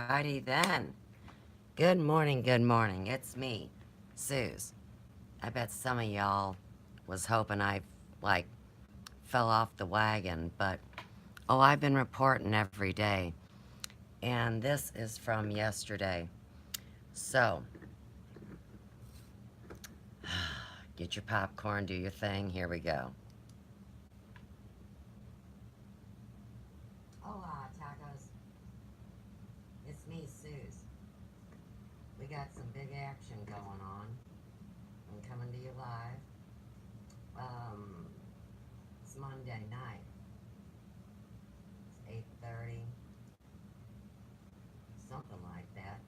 Alrighty then. Good morning, good morning. It's me, Suze. I bet some of y'all was hoping I, like, fell off the wagon, but oh, I've been reporting every day. And this is from yesterday. So, get your popcorn, do your thing. Here we go. Hola, tacos. It's me, Suze. We got some big action going on. I'm coming to you live. It's Monday night. It's 8:30. Something like that.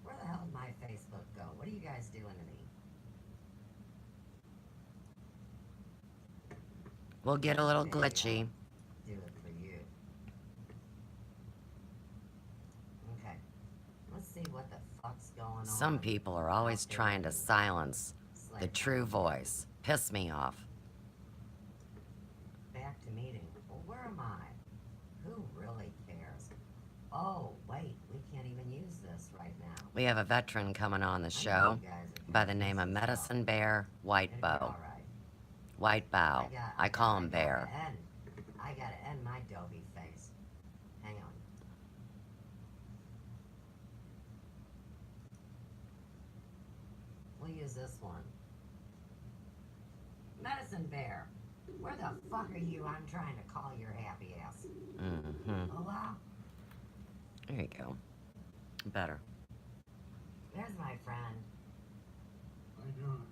Where the hell did my Facebook go? What are you guys doing to me? We'll get a little glitchy. Do it for you. Okay. Let's see what the fuck's going on. Some people are always trying to silence the true voice. Piss me off. Back to meeting. Well, where am I? Who really cares? Oh, wait, we can't even use this right now. We have a veteran coming on the show by the name of Medicine Bear White Bow. White Bow. I call him Bear. I gotta end my dopey face. Hang on. We'll use this one. Medicine Bear, where the fuck are you? I'm trying to call your happy ass. Hello? There you go. Better. There's my friend. How you doing?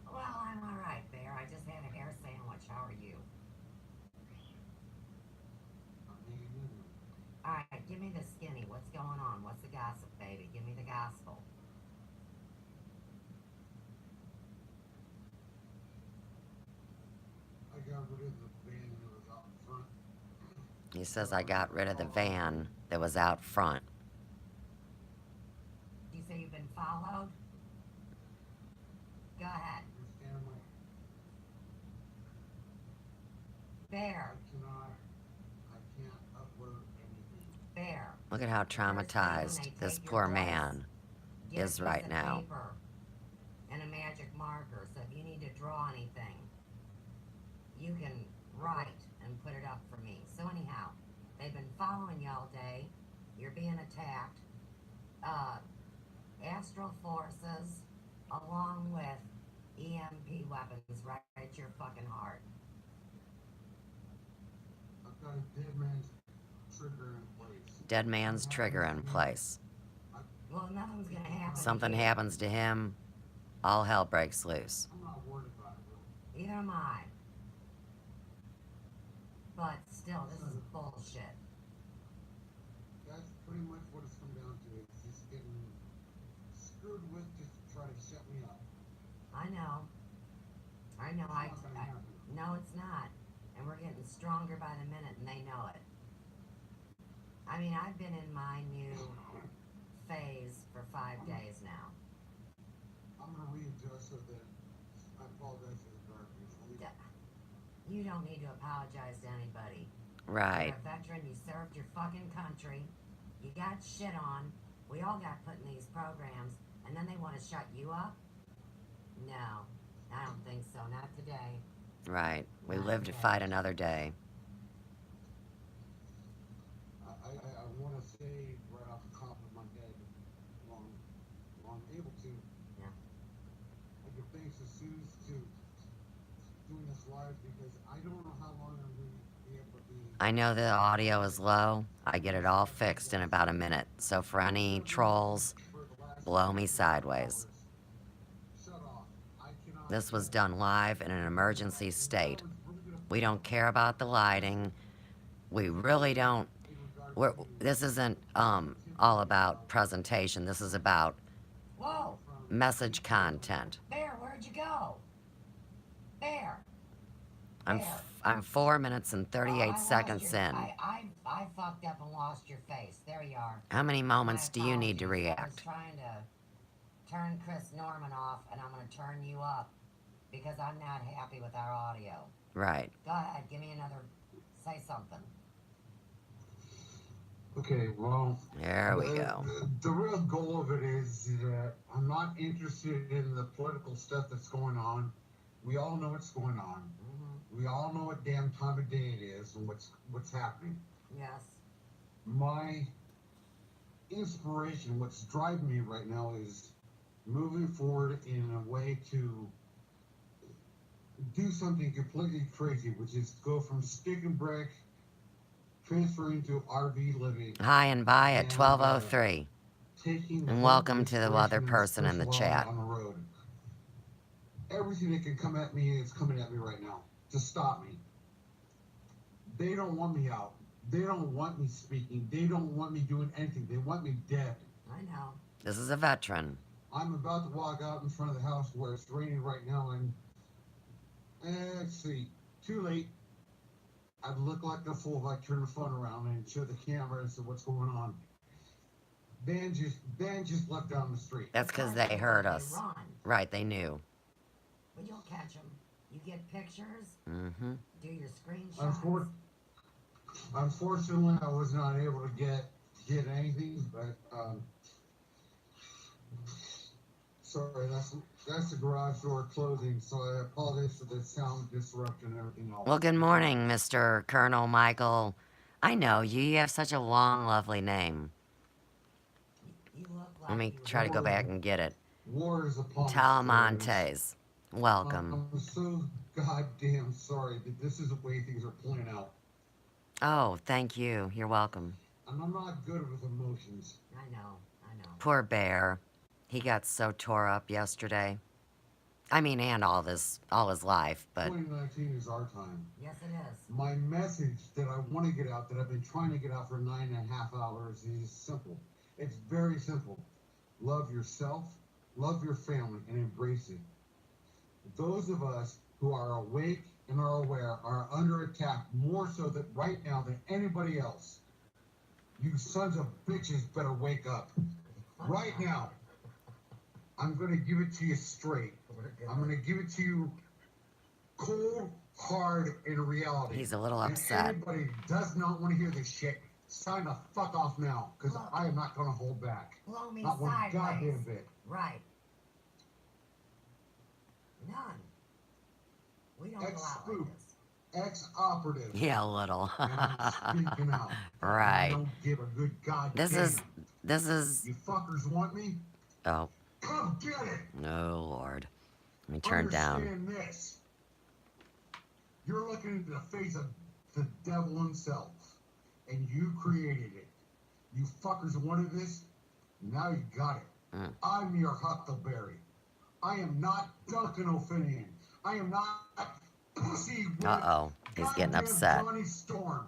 Well, I'm alright, Bear. I just had a hair sandwich. How are you? I'm hanging in there. Alright, give me the skinny. What's going on? What's the gossip, baby? Give me the gospel. I got rid of the van that was out in front. He says I got rid of the van that was out front. You say you've been followed? Go ahead. Your family. Bear. I can't upload anything. Bear. Look at how traumatized this poor man is right now. And a magic marker, so if you need to draw anything, you can write and put it up for me. So anyhow, they've been following you all day. You're being attacked. Astral forces, along with EMP weapons, right at your fucking heart. I've got a dead man's trigger in place. Dead man's trigger in place. Well, nothing's gonna happen. Something happens to him, all hell breaks loose. I'm not worried about it, really. Either am I. But still, this is bullshit. That's pretty much what it's come down to. It's just getting screwed with just to try to shut me up. I know. It's not gonna happen. No, it's not. And we're getting stronger by the minute, and they know it. I mean, I've been in my new phase for 5 days now. I'm gonna readjust so that I apologize for the darkness. You don't need to apologize to anybody. Right. You're a veteran, you served your fucking country, you got shit on, we all got put in these programs, and then they want to shut you up? No, I don't think so, not today. Right. We live to fight another day. I want to say right off the top of my head, long able to. Yeah. I give thanks to Suze to doing this live because I don't know how long I'm going to be able to be. I know the audio is low. I get it all fixed in about a minute. So for any trolls, blow me sideways. Shut off. I cannot. This was done live in an emergency state. We don't care about the lighting. We really don't. This isn't all about presentation. This is about message content. Bear, where'd you go? Bear. I'm 4 minutes and 38 seconds in. I fucked up and lost your face. There you are. How many moments do you need to react? I was trying to turn Chris Norman off, and I'm going to turn you up because I'm not happy with our audio. Right. Go ahead. Give me another. Say something. Okay, well, There we go. the real goal of it is that I'm not interested in the political stuff that's going on. We all know what's going on. We all know what damn time of day it is and what's happening. Yes. My inspiration, what's driving me right now, is moving forward in a way to do something completely crazy, which is go from stick and brick, transferring to RV living, Hi and bye at and 12:03. taking the And hope and welcome to the other inspiration and the person in the spirituality chat. on the road. Everything that can come at me is coming at me right now to stop me. They don't want me out. They don't want me speaking. They don't want me doing anything. They want me dead. I know. This is a veteran. I'm about to walk out in front of the house where it's raining right now, and let's see, too late. I'd look like a fool if I turn the phone around and show the camera and say what's going on. Van just left down the street. That's because they heard us. Right, they knew. But you'll catch them. You get pictures, Mm-hmm. do your screenshots. Unfortunately, I was not able to get anything, but sorry, that's the garage door closing, so I apologize for the sound disruption and everything else. Well, good morning, Mr. Colonel Michael. I know you. You have such a long, lovely name. You look like Let me you try to go back and get it. War is upon us. Talamontes. Welcome. I'm so goddamn sorry that this is the way things are playing out. Oh, thank you. You're welcome. And I'm not good with emotions. I know. Poor Bear. He got so tore up yesterday. I mean, and all his life, but 2019 is our time. Yes, it is. My message that I want to get out, that I've been trying to get out for 9.5 hours, is simple. It's very simple. Love yourself, love your family, and embrace it. Those of us who are awake and are aware are under attack more so that right now than anybody else. You sons of bitches better wake up. Right now. I'm going to give it to you straight. I'm going to give it to you cold, hard, in reality. he's a little And upset. anybody does not want to hear this shit, sign the fuck off now, because I am not going to hold back. Blow me Not one sideways. goddamn bit. Right. None. We don't go out like Ex-spook. this. Ex-operative. Yeah, a little. And I'm speaking out. Right. I don't give a good goddamn. This is. You fuckers want me? Oh, Come get it! no, Lord. Let me turn down. Understand this. You're looking into the face of the devil himself, and you created it. You fuckers wanted this, now you got it. Mm. I'm your Huckleberry. I am not Duncan O'Finian. I am not pussy. Uh-oh. He's getting upset. Johnny Storm.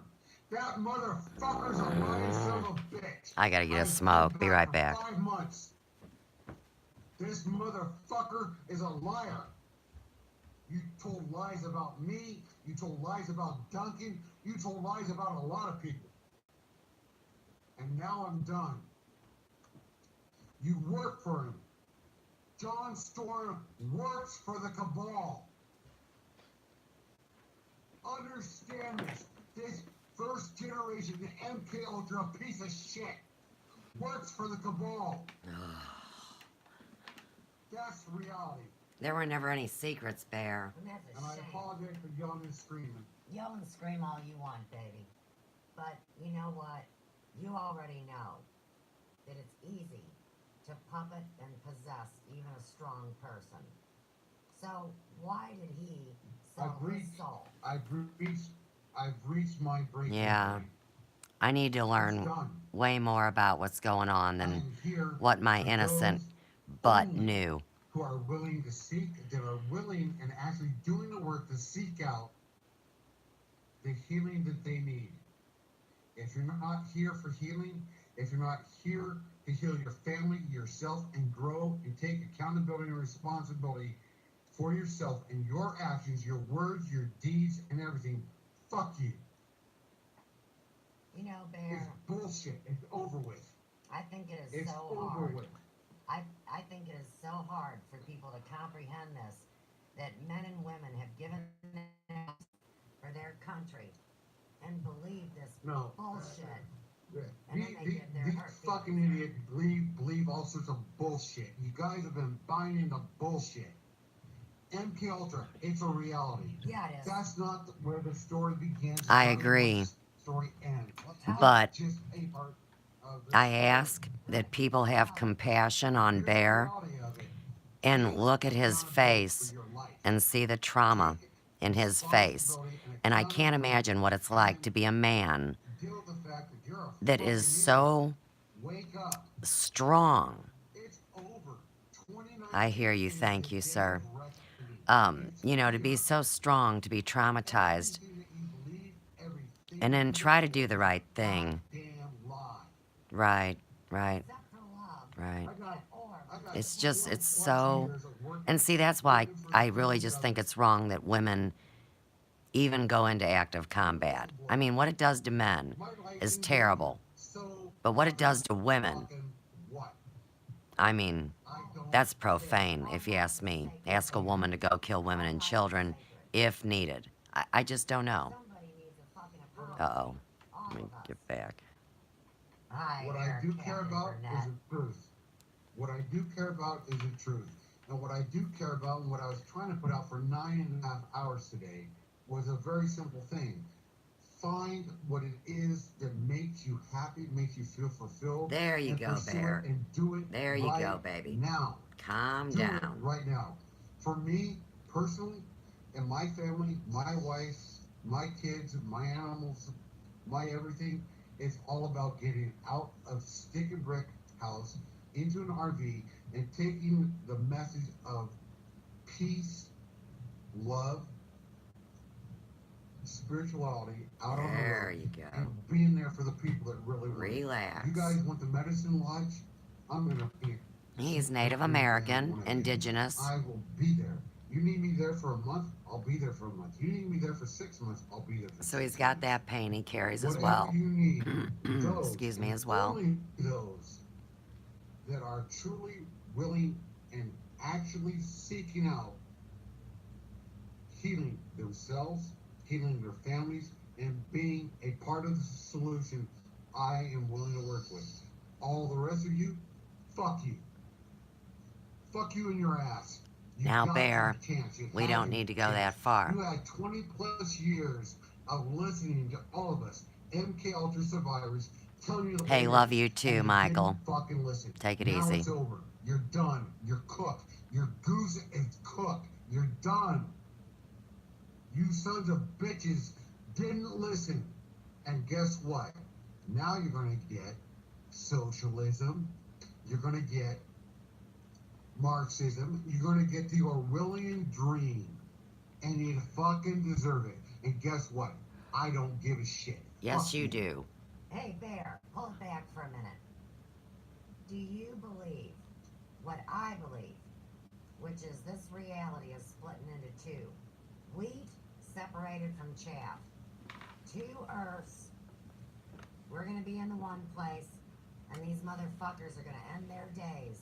That motherfucker's a lying son of a bitch. I gotta get a I've smoke. been Be right for back. 5 months. This motherfucker is a liar. You told lies about me. You told lies about Duncan. You told lies about a lot of people. And now I'm done. You work for him. John Storm works for the cabal. Understand this. This first generation, the MK Ultra piece of shit, works for the cabal. That's reality. There were never any secrets, Bear. And that's And a I shame. apologize for yelling and screaming. Yell and scream all you want, baby. But you know what? You already know that it's easy to puppet and possess even a strong person. So why did he sell his soul? I've reached my breaking Yeah. point. I need to It's learn done. way more about what's going on I than am here what my for innocent those butt only knew. who are willing to seek, that are willing and actually doing the work to seek out the healing that they need. If you're not here for healing, if you're not here to heal your family, yourself, and grow and take accountability and responsibility for yourself and your actions, your words, your deeds, and everything, fuck you. You know, Bear, It's bullshit. It's over with. I think it is It's so over hard. with. I think it is so hard for people to comprehend this, that men and women have given their lives for their country and believe this No. bullshit. And then they get their These heart fucking beating. idiots believe all sorts of bullshit. You guys have been buying into bullshit. MK Ultra, it's a reality. Yeah, it is. That's not where the story begins. I It's not where agree. the story ends. Well, tell But It's just a part of the I story. ask that people have compassion on Here's the Bear reality of it. and Take look at his accountability for face your life. and see the trauma Take in his face. responsibility And I can't imagine what it's like to be a man deal with the fact that you're a that fucking is idiot. so Wake up. strong. It's over. 29 I hear you. is Thank the you, day sir. of reckoning. It's You know, to be here. so strong, to be traumatized, Everything that you believe, everything and then you try to know do the is right a thing. goddamn lie. Right, right, Except for love. right. I got It's just, 20 it's plus so. years of working- And see, that's why working for I the really good just of think it. it's wrong that women even go into active combat. I mean, what it does to men My life is in terrible. so But what it does to women, fucking what? I mean, I don't that's care. profane, if you ask me. Ask a woman to go kill women and children if needed. I just don't know. Somebody needs a fucking apology. Uh-oh. All Let me of us. get back. Hi, What I Eric, do care Captain about Burnett. is the truth. What I do care about is the truth. And what I do care about, and what I was trying to put out for 9.5 hours today, was a very simple thing. Find what it is that makes you happy, makes you feel fulfilled. There you and go, pursue Bear. it and do it There you right go, baby. now. Calm Do it down. right now. For me, personally, and my family, my wife, my kids, my animals, my everything, it's all about getting out of stick and brick house into an RV and taking the message of peace, love, spirituality out on the There road you go. and being there for the people that really want it. Relax. You guys want the medicine lodge? I'm gonna be. He's Native American, indigenous. I will be there. You need me there for a month? I'll be there for a month. You need me there for 6 months? I'll be there for So 6 he's got months. that pain he carries as Whatever well. you need, those, Excuse me, and as well. only those that are truly willing and actually seeking out healing themselves, healing their families, and being a part of the solution, I am willing to work with. All the rest of you, fuck you. Fuck you in your ass. You Now, got Bear, your chance. You we had don't your need to go chance. that far. You had 20 plus years of listening to all of us, MK Ultra survivors, telling you the Hey, whole love truth, you and too, you Michael. didn't fucking listen. Take it now easy. it's over. You're done. You're cooked. Your goose is cooked. You're done. You sons of bitches didn't listen. And guess what? Now you're going to get socialism. You're going to get Marxism. You're going to get the Orwellian dream. And you fucking deserve it. And guess what? I don't give a shit. Yes, Fuck you do. Hey, Bear, pull it back for a minute. Do you believe what I believe, which is this reality is splitting into two? Wheat separated from chaff. Two earths. We're going to be in the one place, and these motherfuckers are going to end their days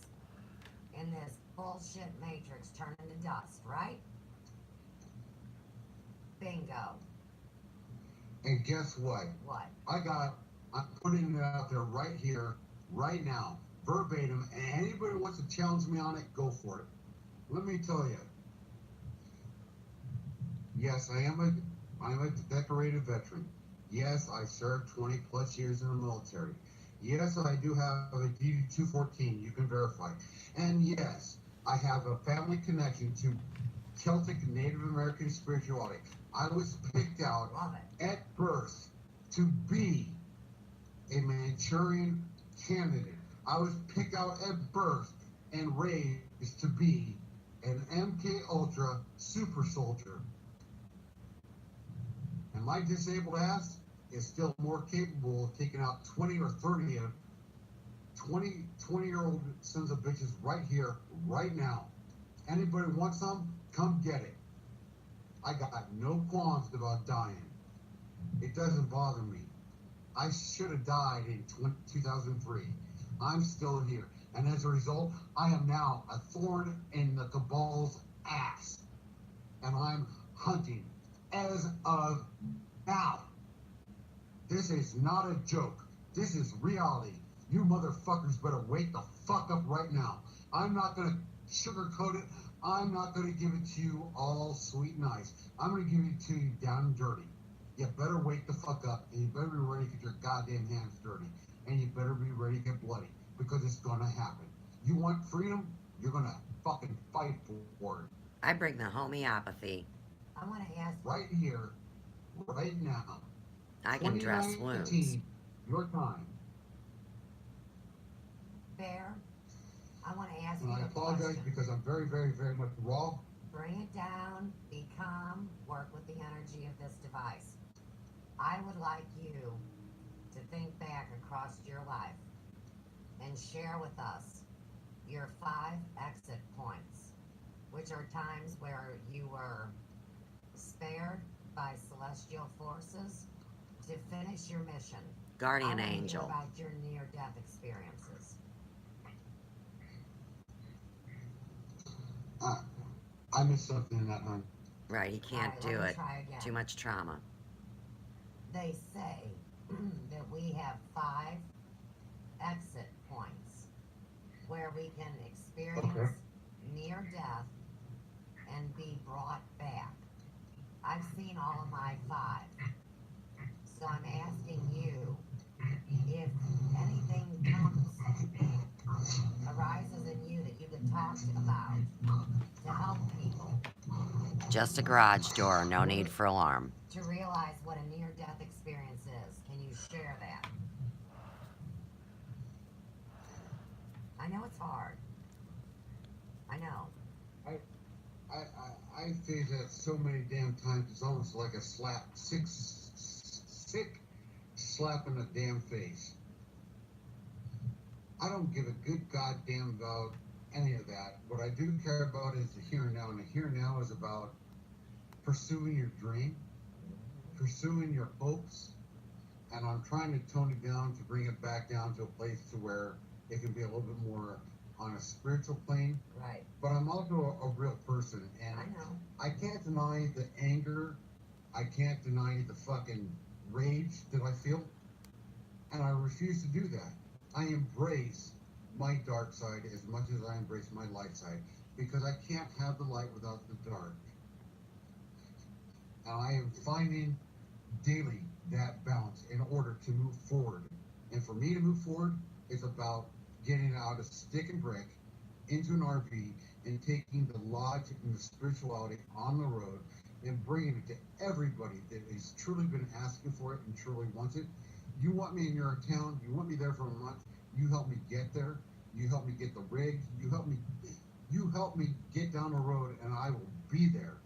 in this bullshit matrix turning to dust, right? Bingo. And guess what? What? I'm putting it out there right here, right now, verbatim, and anybody wants to challenge me on it, go for it. Let me tell you. Yes, I'm a decorated veteran. Yes, I served 20 plus years in the military. Yes, I do have a DD-214, you can verify. And yes, I have a family connection to Celtic Native American spirituality. I was picked out at birth to be a Manchurian candidate. I was picked out at birth and raised to be an MK Ultra super soldier. And my disabled ass is still more capable of taking out 20 or 30 of 20-year-old sons of bitches right here, right now. Anybody want some? Come get it. I got no qualms about dying. It doesn't bother me. I should have died in 2003. I'm still here. And as a result, I am now a thorn in the cabal's ass. And I'm hunting as of now. This is not a joke. This is reality. You motherfuckers better wake the fuck up right now. I'm not gonna sugarcoat it. I'm not gonna give it to you all sweet and nice. I'm gonna give it to you down and dirty. You better wake the fuck up, and you better be ready to get your goddamn hands dirty, and you better be ready to get bloody, because it's gonna happen. You want freedom? You're gonna fucking fight for it. I bring the homeopathy. I want to ask Right here, right now. I can dress wounds. 2019, your time. Bear. I want to ask And you I a apologize question. because I'm very, very, very much raw. Bring it down, be calm, work with the energy of this device. I would like you to think back across your life and share with us your 5 exit points, which are times where you were spared by celestial forces to finish your mission. Guardian I wanna angel. hear about your near-death experiences. I missed something in that, hon. Right, he can't All right, do let me it. try again. Too much trauma. They say that we have 5 exit points where we can experience near death and be brought back. I've seen all of my 5. So I'm asking you if anything arises in you that you could talk about to help people Just a garage door, no need for alarm. to realize what a near death experience is. Can you share that? I know it's hard. I know. I say that so many damn times, it's almost like a sick slap in the damn face. I don't give a good goddamn about any of that. What I do care about is the here and now, and the here and now is about pursuing your dream, pursuing your hopes, and I'm trying to tone it down to bring it back down to a place to where it can be a little bit more on a spiritual plane. Right. But I'm also a real person, and I know. I can't deny the anger. I can't deny the fucking rage that I feel, and I refuse to do that. I embrace my dark side as much as I embrace my light side, because I can't have the light without the dark. And I am finding daily that balance in order to move forward. And for me to move forward, it's about getting out of stick and brick into an RV and taking the logic and the spirituality on the road and bringing it to everybody that has truly been asking for it and truly wants it. You want me in your town, you want me there for a month, you help me get there, you help me get the rig, you help me get down the road, and I will be there.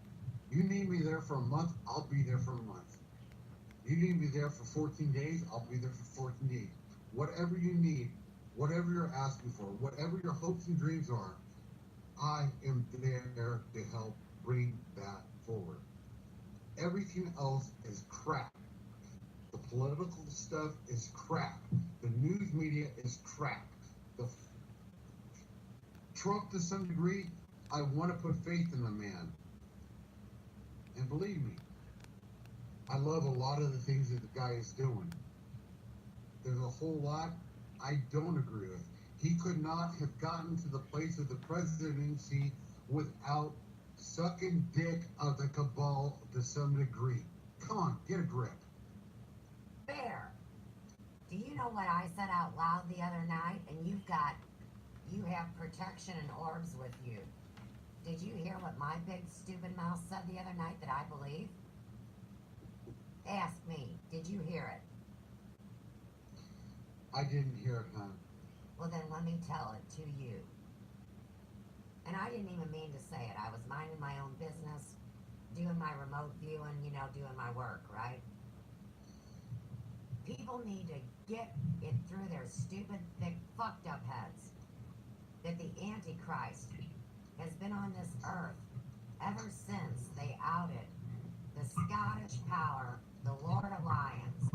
You need me there for a month, I'll be there for a month. You need me there for 14 days, I'll be there for 14 days. Whatever you need, whatever you're asking for, whatever your hopes and dreams are, I am there to help bring that forward. Everything else is crap. The political stuff is crap. The news media is crap. The Trump, to some degree, I want to put faith in the man. And believe me, I love a lot of the things that the guy is doing. There's a whole lot I don't agree with. He could not have gotten to the place of the presidency without sucking dick of the cabal to some degree. Come on, get a grip. Bear, do you know what I said out loud the other night? And you have protection and orbs with you. Did you hear what my big stupid mouth said the other night that I believe? Ask me, did you hear it? I didn't hear it, huh? Well, then let me tell it to you. And I didn't even mean to say it. I was minding my own business, doing my remote viewing, doing my work, right? People need to get it through their stupid, thick, fucked up heads that the Antichrist has been on this earth ever since they outed the Scottish power, the Lord of Lions.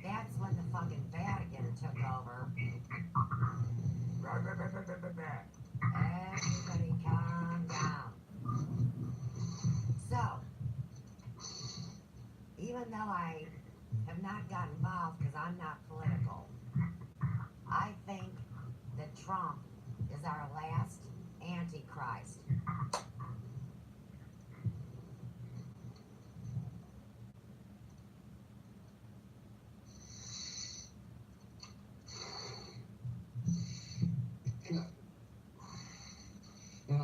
That's when the fucking Vatican took over. Everybody calm down. So, even though I have not got involved because I'm not political, Trump is our last Antichrist. And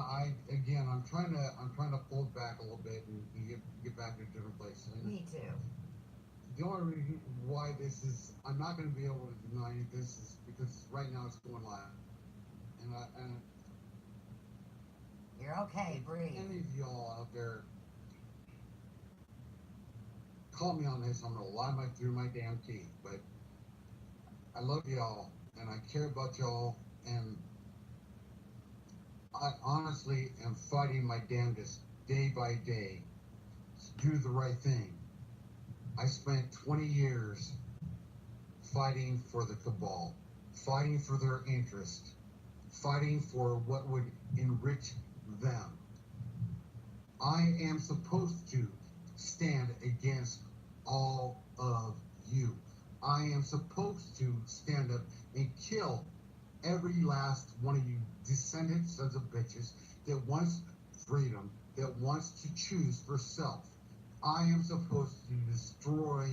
I'm trying to pull back a little bit and get back to a different place. And Me too. the only reason why I'm not going to be able to deny this is because right now it's going live. And You're okay, breathe. any of y'all out there call me on this, I'm going to lie through my damn teeth. But I love y'all and I care about y'all, and I honestly am fighting my damnedest day by day to do the right thing. I spent 20 years fighting for the cabal, fighting for their interest, fighting for what would enrich them. I am supposed to stand against all of you. I am supposed to stand up and kill every last one of you descendant sons of bitches that wants freedom, that wants to choose for self. I am supposed to destroy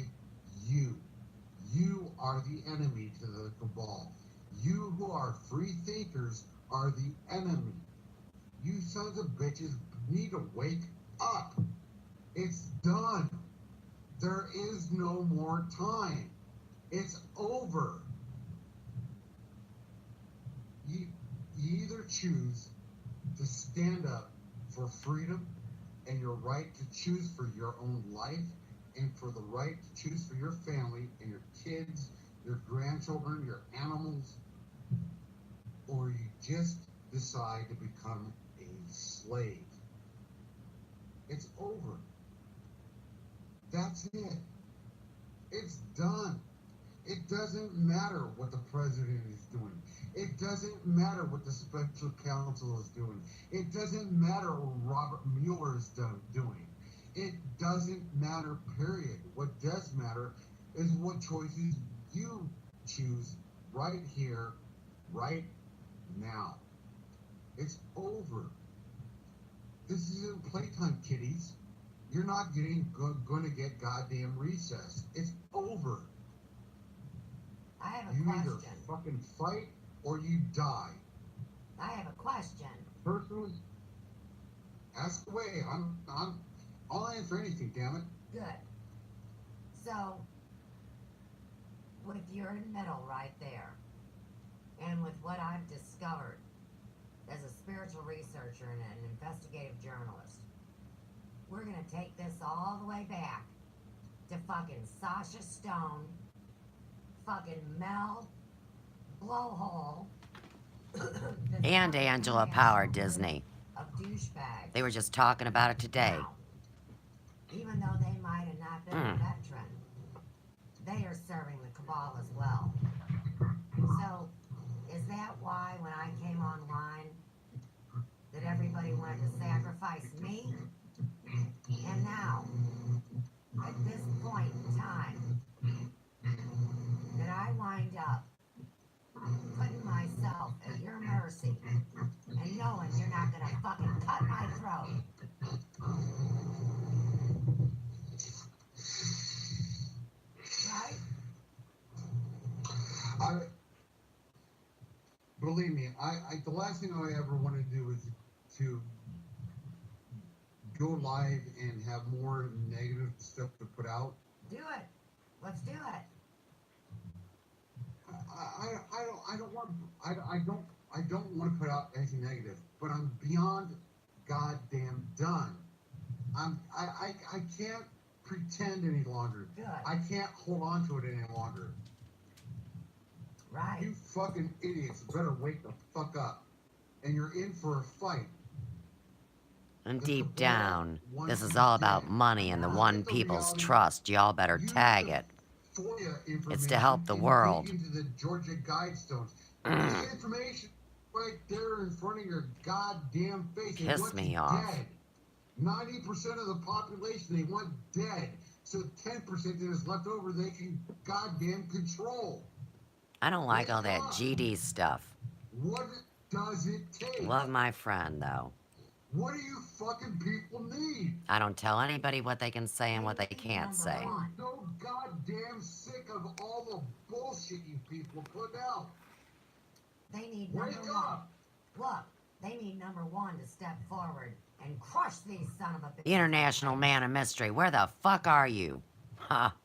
you. You are the enemy to the cabal. You who are free thinkers are the enemy. You sons of bitches need to wake up. It's done. There is no more time. It's over. You either choose to stand up for freedom and your right to choose for your own life and for the right to choose for your family and your kids, your grandchildren, your animals, or you just decide to become a slave. It's over. That's it. It's done. It doesn't matter what the president is doing. It doesn't matter what the special counsel is doing. It doesn't matter what Robert Mueller is doing. It doesn't matter, period. What does matter is what choices you choose right here, right now. It's over. This isn't playtime, kiddies. You're not going to get goddamn recess. It's over. I have a You question. either fucking fight or you die. I have a question. Personally, ask away. I'll answer anything, damn it. Good. So, with your middle right there, and with what I've discovered as a spiritual researcher and an investigative journalist, we're gonna take this all the way back to fucking Sasha Stone, fucking Mel Blowhole, And Angela Power Disney. of douchebags. They were just talking about it today. Now, even though they might have not been a veteran, they are serving the cabal as well. So, is that why when I came online that everybody wanted to sacrifice me? And now, at this point in time, that I wind up putting myself at your mercy and knowing you're not gonna fucking cut my throat. Right? Believe me, the last thing I ever want to do is to go live and have more negative stuff to put out. Do it. Let's do it. I don't want to put out anything negative, but I'm beyond goddamn done. I can't pretend any longer. Good. I can't hold on to it any longer. Right. You fucking idiots better wake the fuck up. And you're in for a fight. And deep down, this is all about money and the one people's trust. Y'all better tag it. It's to help the world. Into the Georgia Guidestones. This information right there in front of your goddamn face. They Piss want me you off. dead. 90% of the population they want dead. So 10% that is left over they can goddamn control. I don't like all that GD stuff. What does it take? Love my friend, though. What do you fucking people need? I don't tell anybody what they can say and what they can't Number say. one. I'm so goddamn sick of all the bullshit you people put out. They need Wake number one. up! Look, they need number one to step forward and crush these son of a bitches. International man of mystery, where the fuck are you? Ha.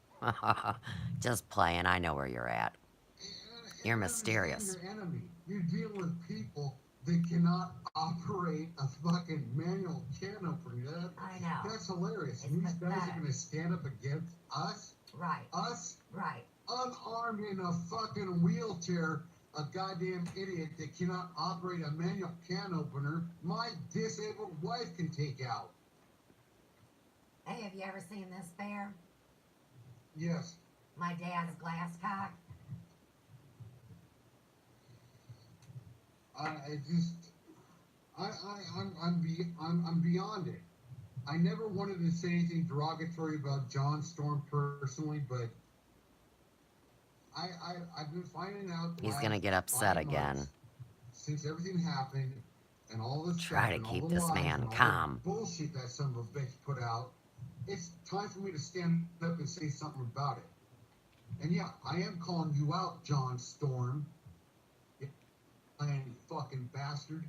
Just playing, I know where you're at. You're mysterious. Your enemy. You deal with people that cannot operate a fucking manual can opener. I know. That's hilarious. It's And these guys pathetic. are going to stand up against us? Right, Us? right. Unarmed in a fucking wheelchair, a goddamn idiot that cannot operate a manual can opener, my disabled wife can take out. Hey, have you ever seen this bear? Yes. My dad's glass cock. I'm beyond it. I never wanted to say anything derogatory about John Storm personally, but I've been finding out. He's gonna get upset 5 again. months since everything happened, and all this Try stuff, to and all keep the this lies man and all the calm. bullshit that son of a bitch put out. It's time for me to stand up and say something about it. And yeah, I am calling you out, John Storm. You lying fucking bastard.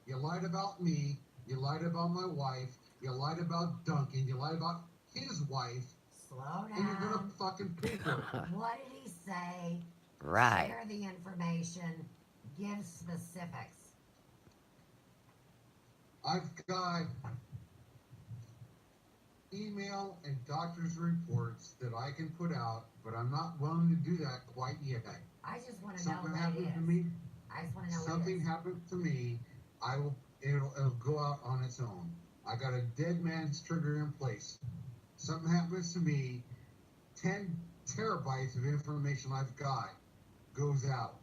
You lied about me. You lied about my wife. You lied about Duncan. You lied about his wife. Slow And you're gonna down. fucking pay for it. What did he say? Right. Share the information. Give specifics. I've got email and doctor's reports that I can put out, but I'm not willing to do that quite yet. I just want to know Something what it happened to is. me. I just want to know what it Something is. happened to me. It'll go out on its own. I got a dead man's trigger in place. Something happens to me, 10 terabytes of information I've got goes out.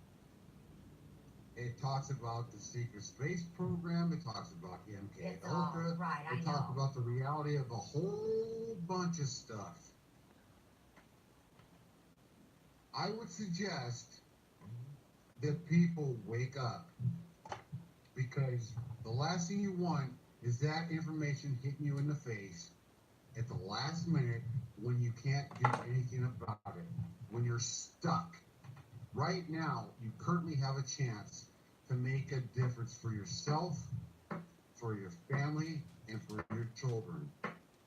It talks about the secret space program. It talks about MK It's all Ultra. right, I It talks know. about the reality of a whole bunch of stuff. I would suggest that people wake up, because the last thing you want is that information hitting you in the face at the last minute when you can't do anything about it, when you're stuck. Right now, you currently have a chance to make a difference for yourself, for your family, and for your children.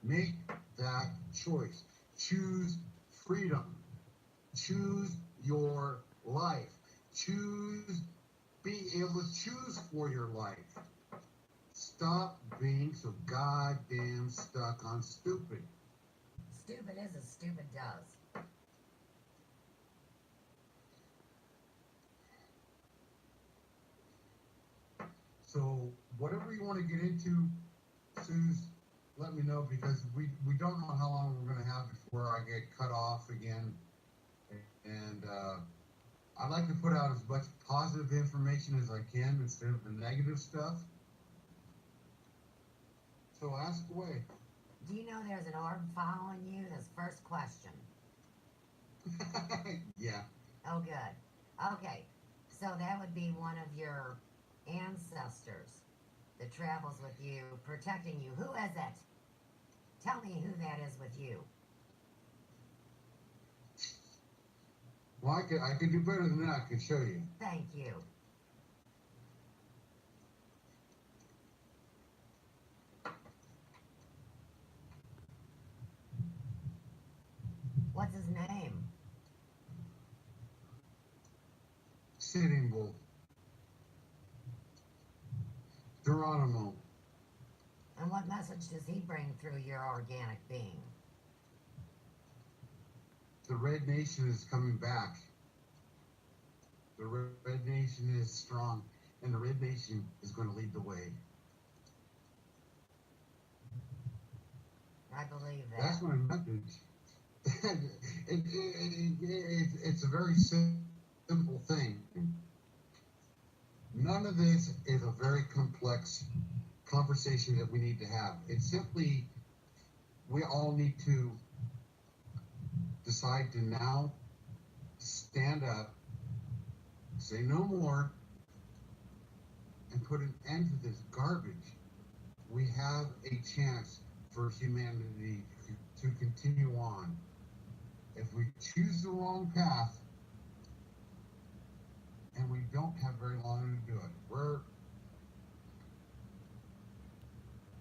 Make that choice. Choose freedom. Choose your life. Be able to choose for your life. Stop being so goddamn stuck on stupid. Stupid is as stupid does. So whatever you want to get into, Suze, let me know, because we don't know how long we're going to have before I get cut off again. And I'd like to put out as much positive information as I can instead of the negative stuff. So ask away. Do you know there's an orb following you? This first question. Yeah. Oh, good. Okay, so that would be one of your ancestors that travels with you, protecting you. Who is it? Tell me who that is with you. Well, I could do better than that. I can show you. Thank you. What's his name? Sitting Bull. Geronimo. And what message does he bring through your organic being? The Red Nation is coming back. The Red Nation is strong, and the Red Nation is going to lead the way. I believe that. That's my message. It's a very simple thing. None of this is a very complex conversation that we need to have. It's simply, we all need to decide to now stand up, say no more, put an end to this garbage, we have a chance for humanity to continue on. If we choose the wrong path, and we don't have very long to do it,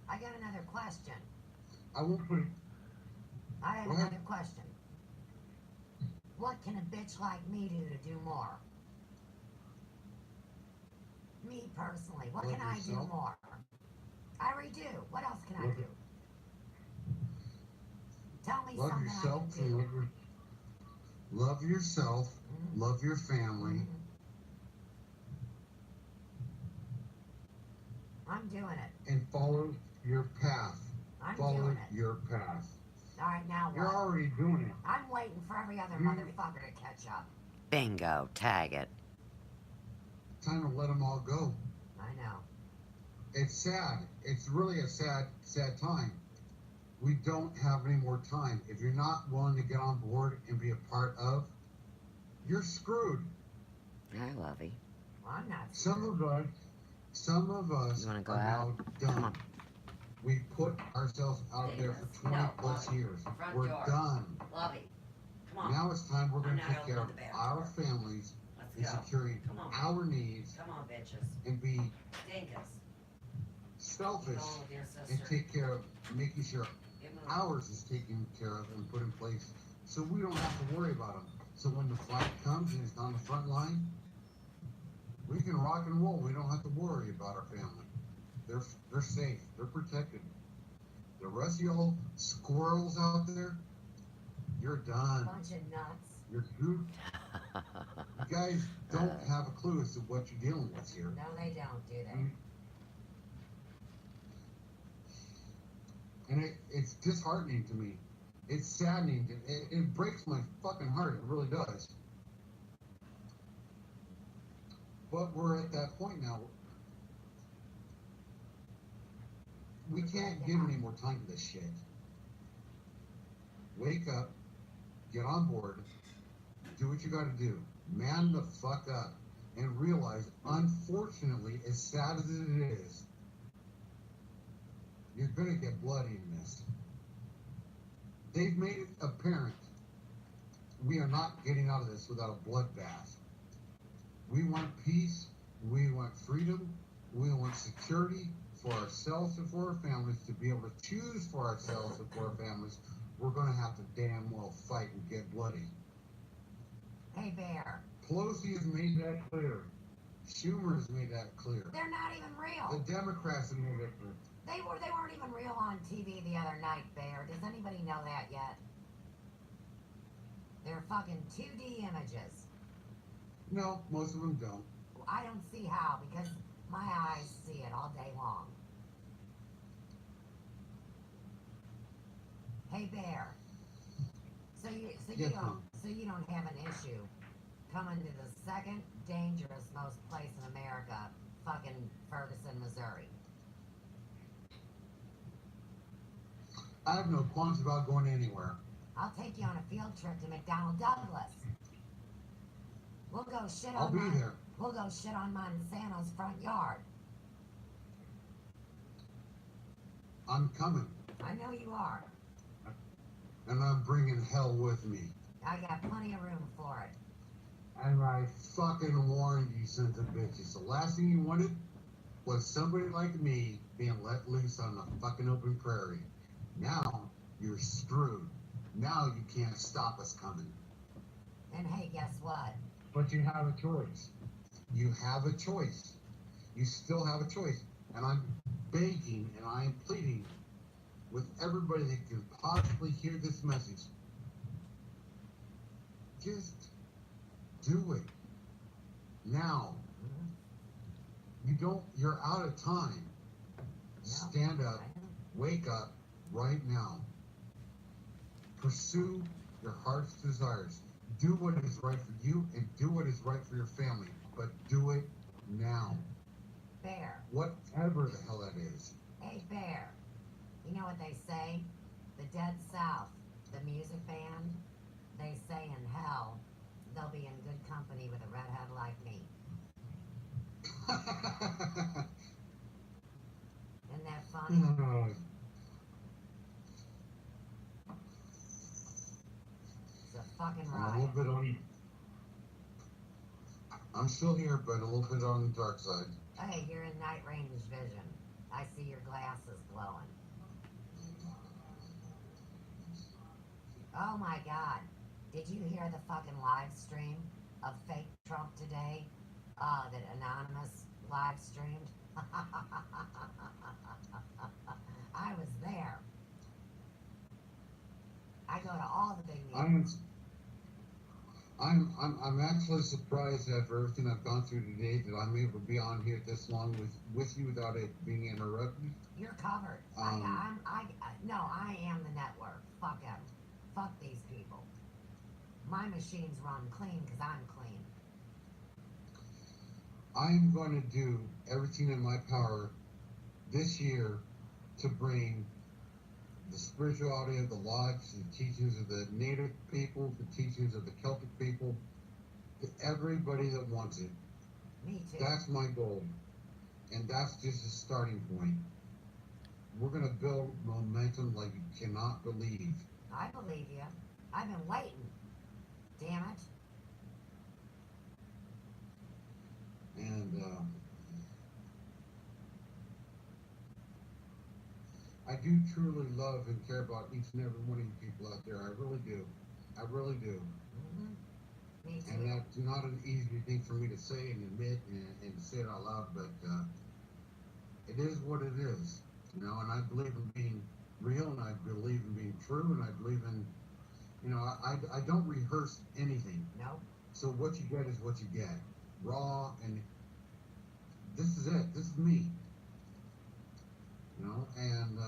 I got another question. I won't put it. I have Go ahead. another question. What can a bitch like me do to do more? Me personally, what Love can I do yourself. more? I already do. What else can I Love do? it. Tell me Love something yourself. I can do. Love yourself. Mhm. Love your family. Mhm. I'm doing it. And follow your path. I'm Follow doing it. your path. All right, now You're what? already doing it. I'm waiting for every other You- motherfucker to catch up. Bingo. Tag it. Time to let them all go. I know. It's sad. It's really a sad, sad time. We don't have any more time. If you're not willing to get on board and be a part of, you're screwed. Hi, Lovey. Well, I'm not. Some of us You wanna go are out? now Come done. on. We put ourselves out there for 20 plus years. We're done. Lovey. Come Now it's time we're going to I'm not take care of opening the back our door. families Let's and securing Come on. our needs Come on, bitches. and be Dinkus. selfish with your and take care of making sure Get moving. ours is taken care of and put in place so we don't have to worry about them. So when the fight comes and it's on the front line, we can rock and roll. We don't have to worry about our family. They're safe. They're protected. The rest of y'all squirrels out there, you're done. Bunch of nuts. You're you guys don't have a clue as to what you're dealing with here. No, they don't, do they? Mm. And it's disheartening to me. It's saddening. It breaks my fucking heart. It really does. But we're at that point now. We can't give any more time to this shit. Wake up, get on board, do what you gotta do. Man the fuck up and realize, unfortunately, as sad as it is, you're gonna get bloody in this. They've made it apparent we are not getting out of this without a bloodbath. We want peace, we want freedom, we want security for ourselves and for our families, to be able to choose for ourselves and for our families. We're gonna have to damn well fight and get bloody. Hey, Bear. Pelosi has made that clear. Schumer has made that clear. They're not even The real. Democrats have made that clear. They weren't even real on TV the other night, Bear. Does anybody know that yet? They're fucking 2D images. No, most of them don't. I don't see how, because my eyes see it all day long. Hey, Bear. So Yes, ma'am. you don't have an issue coming to the second dangerous most place in America, fucking Ferguson, Missouri. I have no qualms about going anywhere. I'll take you on a field trip to McDonnell Douglas. We'll go shit I'll on be there. We'll go shit on Monsanto's front yard. I'm coming, I know you are. and I'm bringing hell with me. I got plenty of room for it. And I fucking warned you, sons of bitches. The last thing you wanted was somebody like me being let loose on the fucking open prairie. Now you're screwed. Now you can't stop us coming. And hey, guess what? But you have a choice. You have a choice. You still have a choice. And I'm begging and I am pleading with everybody that can possibly hear this message. Just do it. Now. You're out of time. Stand up. Wake up right now. Pursue your heart's desires. Do what is right for you and do what is right for your family. But do it now. Bear. Whatever the hell that is. Hey, Bear. You know what they say? The Dead South, the music band, they say in hell they'll be in good company with a redhead like me. honey? It's a fucking I'm a riot. little bit on. I'm still here, but a little bit on the dark side. Hey, you're in night range vision. I see your glasses glowing. Oh my god. Did you hear the fucking live stream of fake Trump today? That Anonymous live streamed? I was there. I go to all the big meetings. I'm actually surprised after everything I've gone through today that I'm able to be on here this long with you without it being interrupted. You're covered. No, I am the network. Fuck them. Fuck these people. My machines run clean because I'm clean. I'm going to do everything in my power this year to bring the spirituality of the Lodge, the teachings of the Native people, the teachings of the Celtic people, to everybody that wants it. Me too. That's my goal. And that's just a starting point. We're going to build momentum like you cannot believe. I believe you. I've been waiting. Damn it. And I do truly love and care about each and every one of you people out there. I really do. I really do. Mm-hmm. Me too. And that's not an easy thing for me to say and admit and to say it out loud, but it is what it is. You know, and I believe in being real, and I believe in being true, and I believe in, you know, I don't rehearse anything. No. So what you get is what you get. Raw, and this is it. This is me. You know, and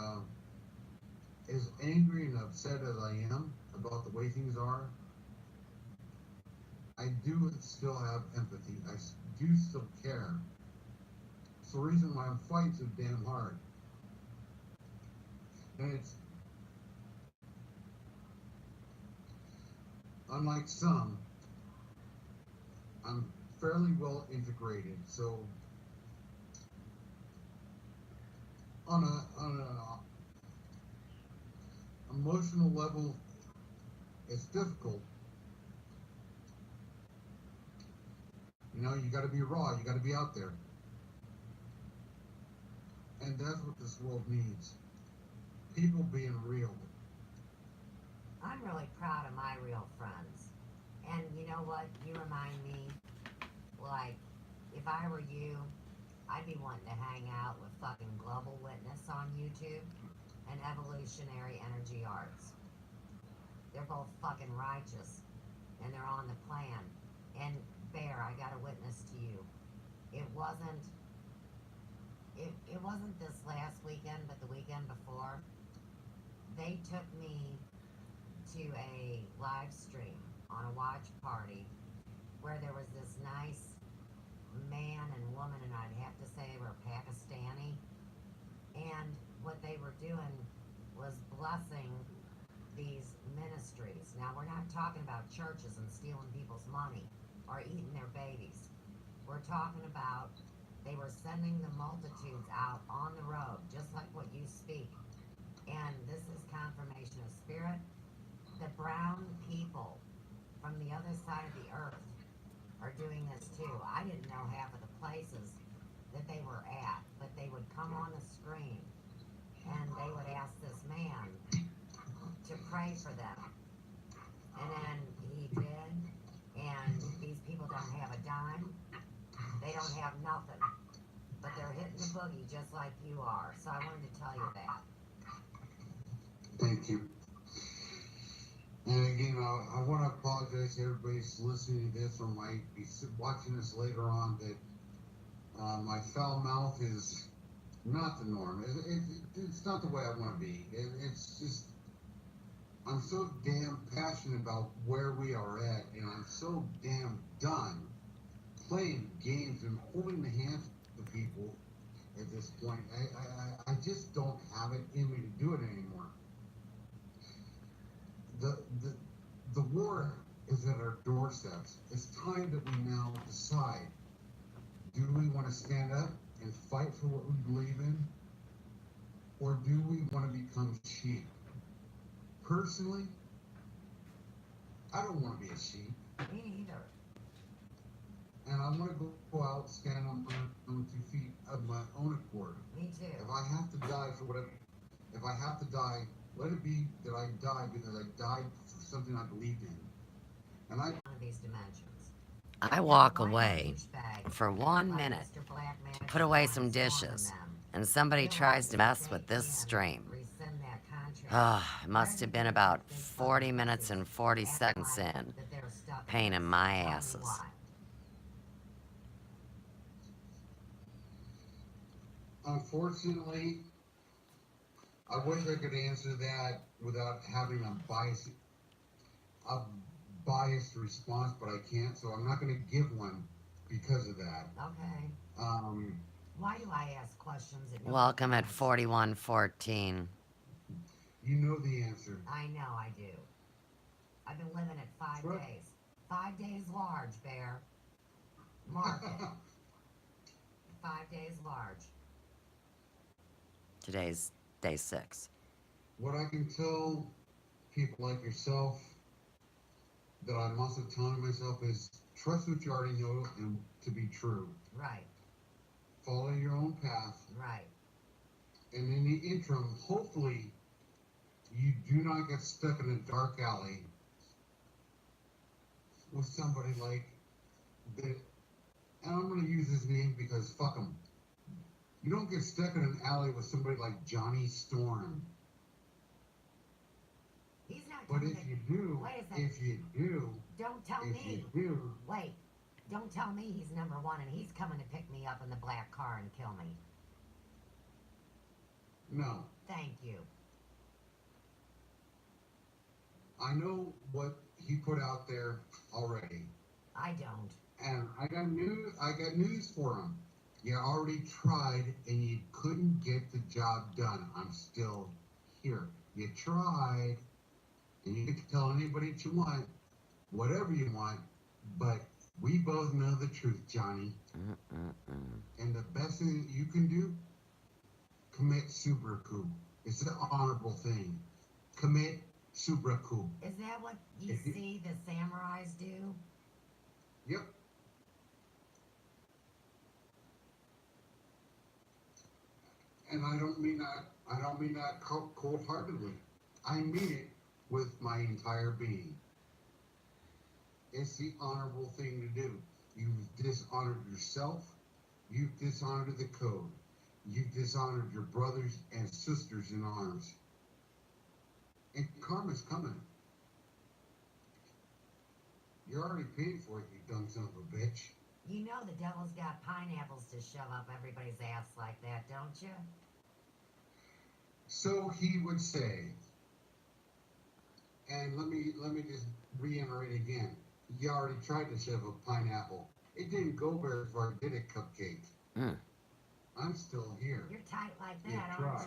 as angry and upset as I am about the way things are, I do still have empathy. I do still care. It's the reason why I'm fighting so damn hard. And it's unlike some, I'm fairly well integrated. So on a emotional level, it's difficult. You know, you got to be raw. You got to be out there. And that's what this world needs. People being real. I'm really proud of my real friends. And you know what? You remind me, like, if I were you, I'd be wanting to hang out with fucking Global Witness on YouTube and Evolutionary Energy Arts. They're both fucking righteous, and they're on the plan. And Bear, I got a witness to you. It wasn't this last weekend, but the weekend before. They took me to a live stream on a watch party where there was this nice man and woman, and I'd have to say they were Pakistani. And what they were doing was blessing these ministries. Now, we're not talking about churches and stealing people's money or eating their babies. We're talking about they were sending the multitudes out on the road, just like what you speak. And this is confirmation of spirit. The brown people from the other side of the earth are doing this too. I didn't know half of the places that they were at, but they would come on the screen and they would ask this man to pray for them. And then he did, and these people don't have a dime. They don't have nothing. But they're hitting the boogie just like you are. So I wanted to tell you that. Thank you. And again, I want to apologize to everybody who's listening to this or might be watching this later on that my foul mouth is not the norm. It's not the way I want to be. It's just, I'm so damn passionate about where we are at, and I'm so damn done playing games and holding the hands of the people at this point. I just don't have it in me to do it anymore. The war is at our doorsteps. It's time that we now decide, do we want to stand up and fight for what we believe in? or do we want to become sheep? Personally, I don't want to be a sheep, Me neither. and I want to go out, stand on my own 2 feet of my own accord. Me too. If I have to die for whatever, if I have to die, let it be that I die because I died for something I believed in. And I, One of these dimensions. I Now, walk why away douchebag for 1 like minute Mr. Black to Magic put away wanna some storm dishes, them? and somebody Realize tries to that mess they with this can stream. rescind that contract. Ah, it must Why have do been you about big 40 fucking minutes pussies and 40 act seconds like in, that they're stuck in pain in this? my Tell me asses. why. unfortunately, I wish I could answer that without having a biased response, but I can't, so I'm not going to give one because of that. Okay. Um, Why do I ask questions that nobody Welcome at wants? 4114. you know the answer. I know I do. I've been living it 5 Right. days. 5 days large, Bear. Mark it. 5 days large. Today's day 6. What I can tell people like yourself that I'm also telling myself is trust what you already know and to be true. Right, Follow your own path, right. and in the interim, hopefully, you do not get stuck in a dark alley with somebody like that. And I'm going to use his name because fuck him. You don't get stuck in an alley with somebody like Johnny Storm. He's not But coming if to... you do, Wait a second. if you do, Don't tell if me. you do, Wait. Don't tell me he's number one and he's coming to pick me up in the black car and kill me. no. Thank you. I know what he put out there already. I don't. And I got news for him. You already tried and you couldn't get the job done. I'm still here. You tried, and you can tell anybody what you want, whatever you want, but we both know the truth, Johnny. And the best thing that you can do, commit subraku. It's an honorable thing. Commit subraku. Is that what you If you- see the samurais do? Yep. And I don't mean that cold-heartedly. I mean it with my entire being. It's the honorable thing to do. You've dishonored yourself. You've dishonored the code. You've dishonored your brothers and sisters in arms. And karma's coming. You're already paying for it, you dumb son of a bitch. You know the devil's got pineapples to shove up everybody's ass like that, don't you? So he would say, and let me just reiterate again. You already tried to shove a pineapple. It didn't go very far, did it, Cupcake? Mm. I'm still here. You're tight like You that, aren't tried.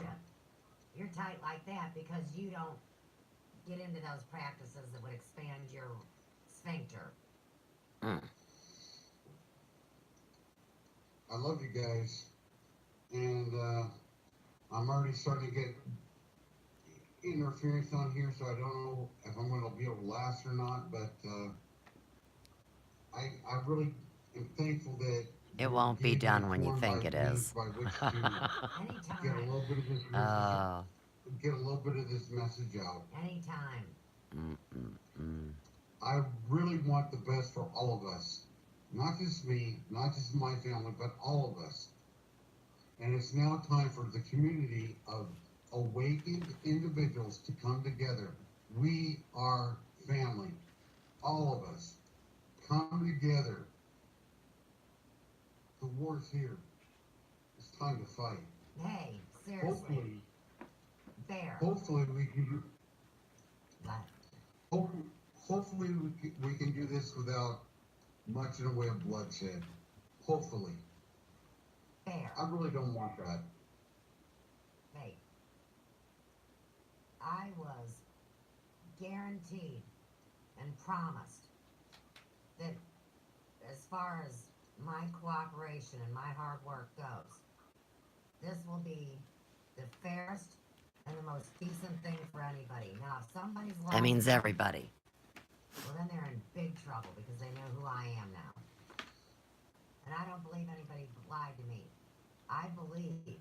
you? You're tight like that because you don't get into those practices that would expand your sphincter. Mm. I love you guys, and I'm already starting to get interference on here, so I don't know if I'm going to be able to last or not, but I really am thankful that It you're won't be getting done when you informed think by it means is. by which to get a Anytime. little bit of this message, Oh. get a little bit of this message out. Anytime. I really want the best for all of us. Not just me, not just my family, but all of us. And it's now time for the community of awakened individuals to come together. We are family. All of us. Come together. The war's here. It's time to fight. Hey, seriously. Bear. Hopefully we can What? hopefully we can do this without much in the way of bloodshed. Hopefully. Bear. I really don't want that. Hey. I was guaranteed and promised that as far as my cooperation and my hard work goes, this will be the fairest and the most decent thing for anybody. Now, if somebody's That lying, means everybody. well, then they're in big trouble because they know who I am now. And I don't believe anybody lied to me. I believe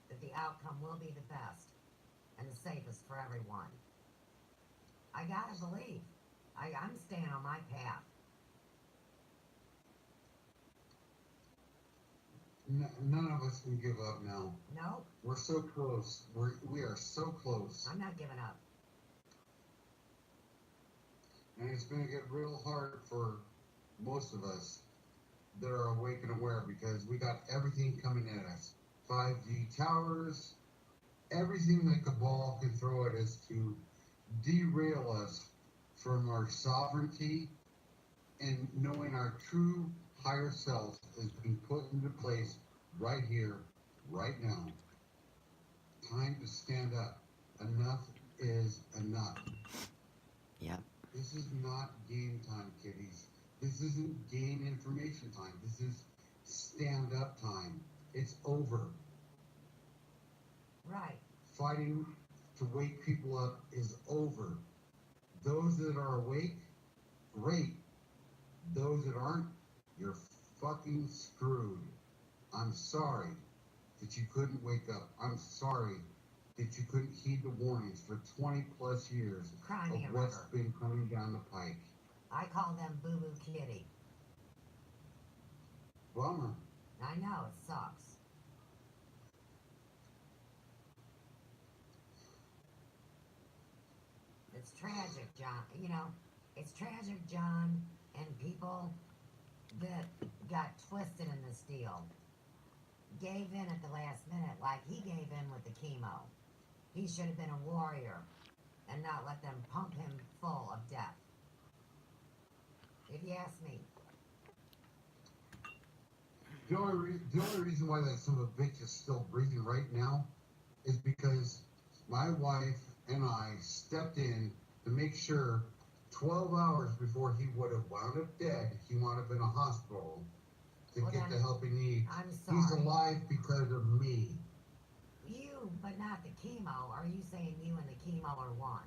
that the outcome will be the best and the safest for everyone. I gotta believe. I'm staying on my path. None of us can give up now. Nope, We're so close. We are so close. I'm not giving up. And it's going to get real hard for most of us that are awake and aware because we got everything coming at us. 5G towers, everything that the ball can throw at us to derail us from our sovereignty and knowing our true higher self is being put into place right here, right now. Time to stand up. Enough is enough. Yep. This is not game time, kiddies. This isn't game information time. This is stand up time. It's over. Right. Fighting to wake people up is over. Those that are awake, great. Those that aren't, you're fucking screwed. I'm sorry that you couldn't wake up. I'm sorry that you couldn't heed the warnings for 20 plus years Cry of me a what's river. been coming down the pike. I call them Boo Boo Kitty. Bummer. I know, it sucks. It's tragic, John. You know, it's tragic, John, and people that got twisted in this deal gave in at the last minute like he gave in with the chemo. He should have been a warrior and not let them pump him full of death. If you ask me. The only reason why that son of a bitch is still breathing right now is because my wife and I stepped in to make sure 12 hours before he would have wound up dead, he wound up in a hospital to Well, get then, the help he needs. I'm He's sorry. alive because of me. You, but not the chemo. Are you saying you and the chemo are one?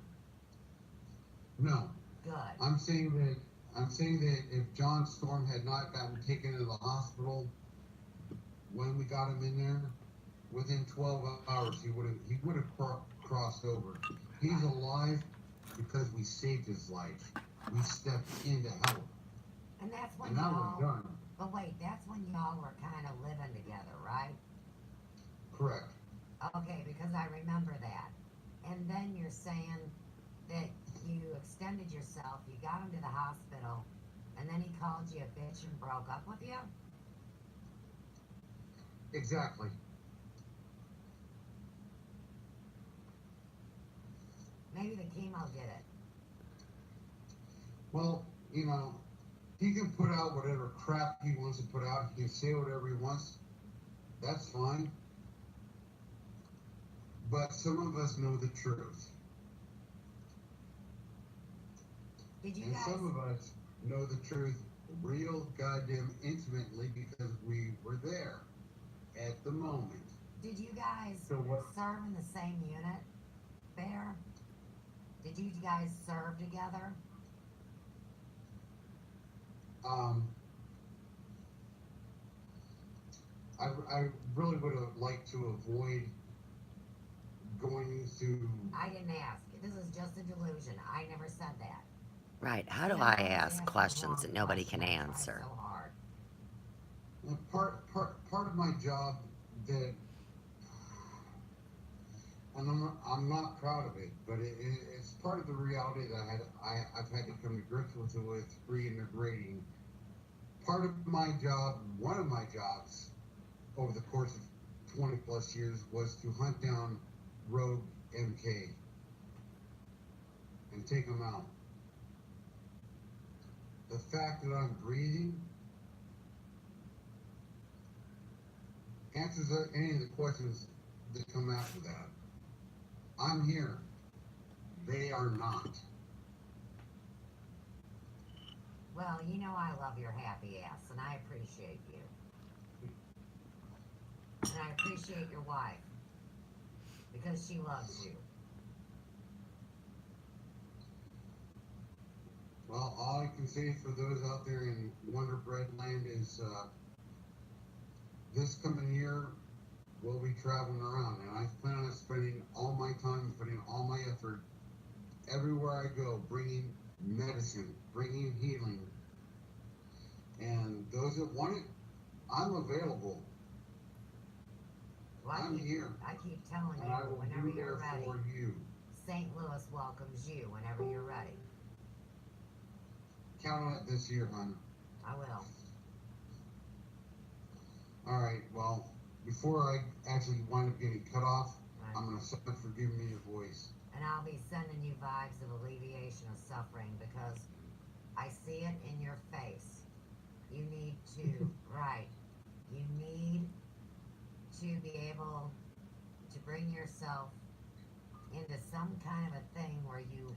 No, Good. I'm saying that if John Storm had not gotten taken to the hospital when we got him in there, within 12 hours he would have crossed over. He's alive because we saved his life. We stepped in to help. And that's when And now y'all. we're done. But wait, that's when y'all were kind of living together, right? Correct. Okay, because I remember that. And then you're saying that you extended yourself, you got him to the hospital, and then he called you a bitch and broke up with you? Exactly. Maybe the chemo did it. Well, you know, he can put out whatever crap he wants to put out. He can say whatever he wants. That's fine. But some of us know the truth. Did you And guys? some of us know the truth real goddamn intimately because we were there at the moment. Did you guys So what? serve in the same unit, Bear? Did you guys serve together? I really would have liked to avoid going through. I didn't ask. This is just a delusion. I never said that. Right. How do Yeah, I was ask asking questions wrong that nobody can question. I tried answer? so hard. Part of my job that, and I'm not proud of it, but it's part of the reality that I've had to come to grips with reintegrating. Part of my job, one of my jobs, over the course of 20 plus years, was to hunt down rogue MK and take them out. The fact that I'm breathing answers any of the questions that come after that. I'm here. They are not. Well, you know I love your happy ass, and I appreciate you. And I appreciate your wife. because she loves you. Well, all I can say for those out there in Wonder Bread Land is this coming year we'll be traveling around, and I plan on spending all my time, putting all my effort everywhere I go, bringing medicine, bringing healing. And those that want it, I'm available. Well, I'm here. I keep telling And I you, will whenever be you're there ready, for you. St. Louis welcomes you whenever you're ready. Count on it this year, hon. I will. All right, well, before I actually wind up getting cut off, Right. I'm going to stop for giving me a voice. And I'll be sending you vibes of alleviation of suffering because I see it in your face. You need to, right, you need to be able to bring yourself into some kind of a thing where you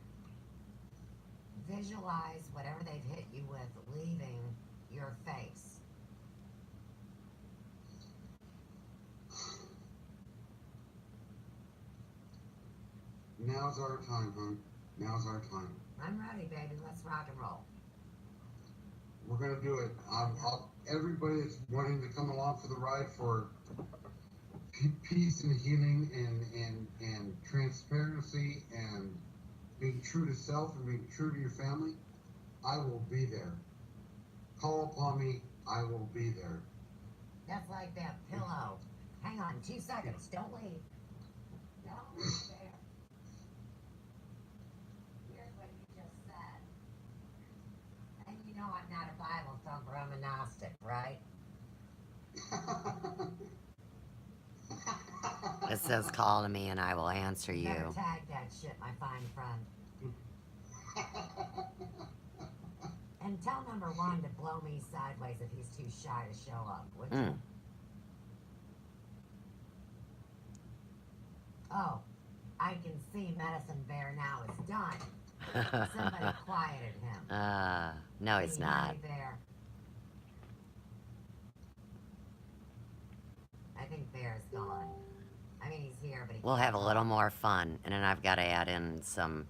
visualize whatever they've hit you with leaving your face. Now's our time, hon. Now's our time. I'm ready, baby. Let's rock and roll. We're going to do it. Everybody that's wanting to come along for the ride for peace and healing and transparency and being true to self and being true to your family, I will be there. Call upon me. I will be there. That's like that pillow. Hang on 2 seconds. Don't leave. Don't leave there. Here's what you just said. And you know I'm not a Bible thumper. I'm a Gnostic, right? It says, call to me and I will answer You better you. tag that shit, my fine friend. And tell number one to blow me sideways if he's too shy to show up, would you? Oh, I can see Medicine Bear now is done. Somebody quieted him. No, he's See, not. Honey Bear. I think Bear's gone. I mean, he's here, but he We'll can't have a little talk. more fun, and then I've got to add in some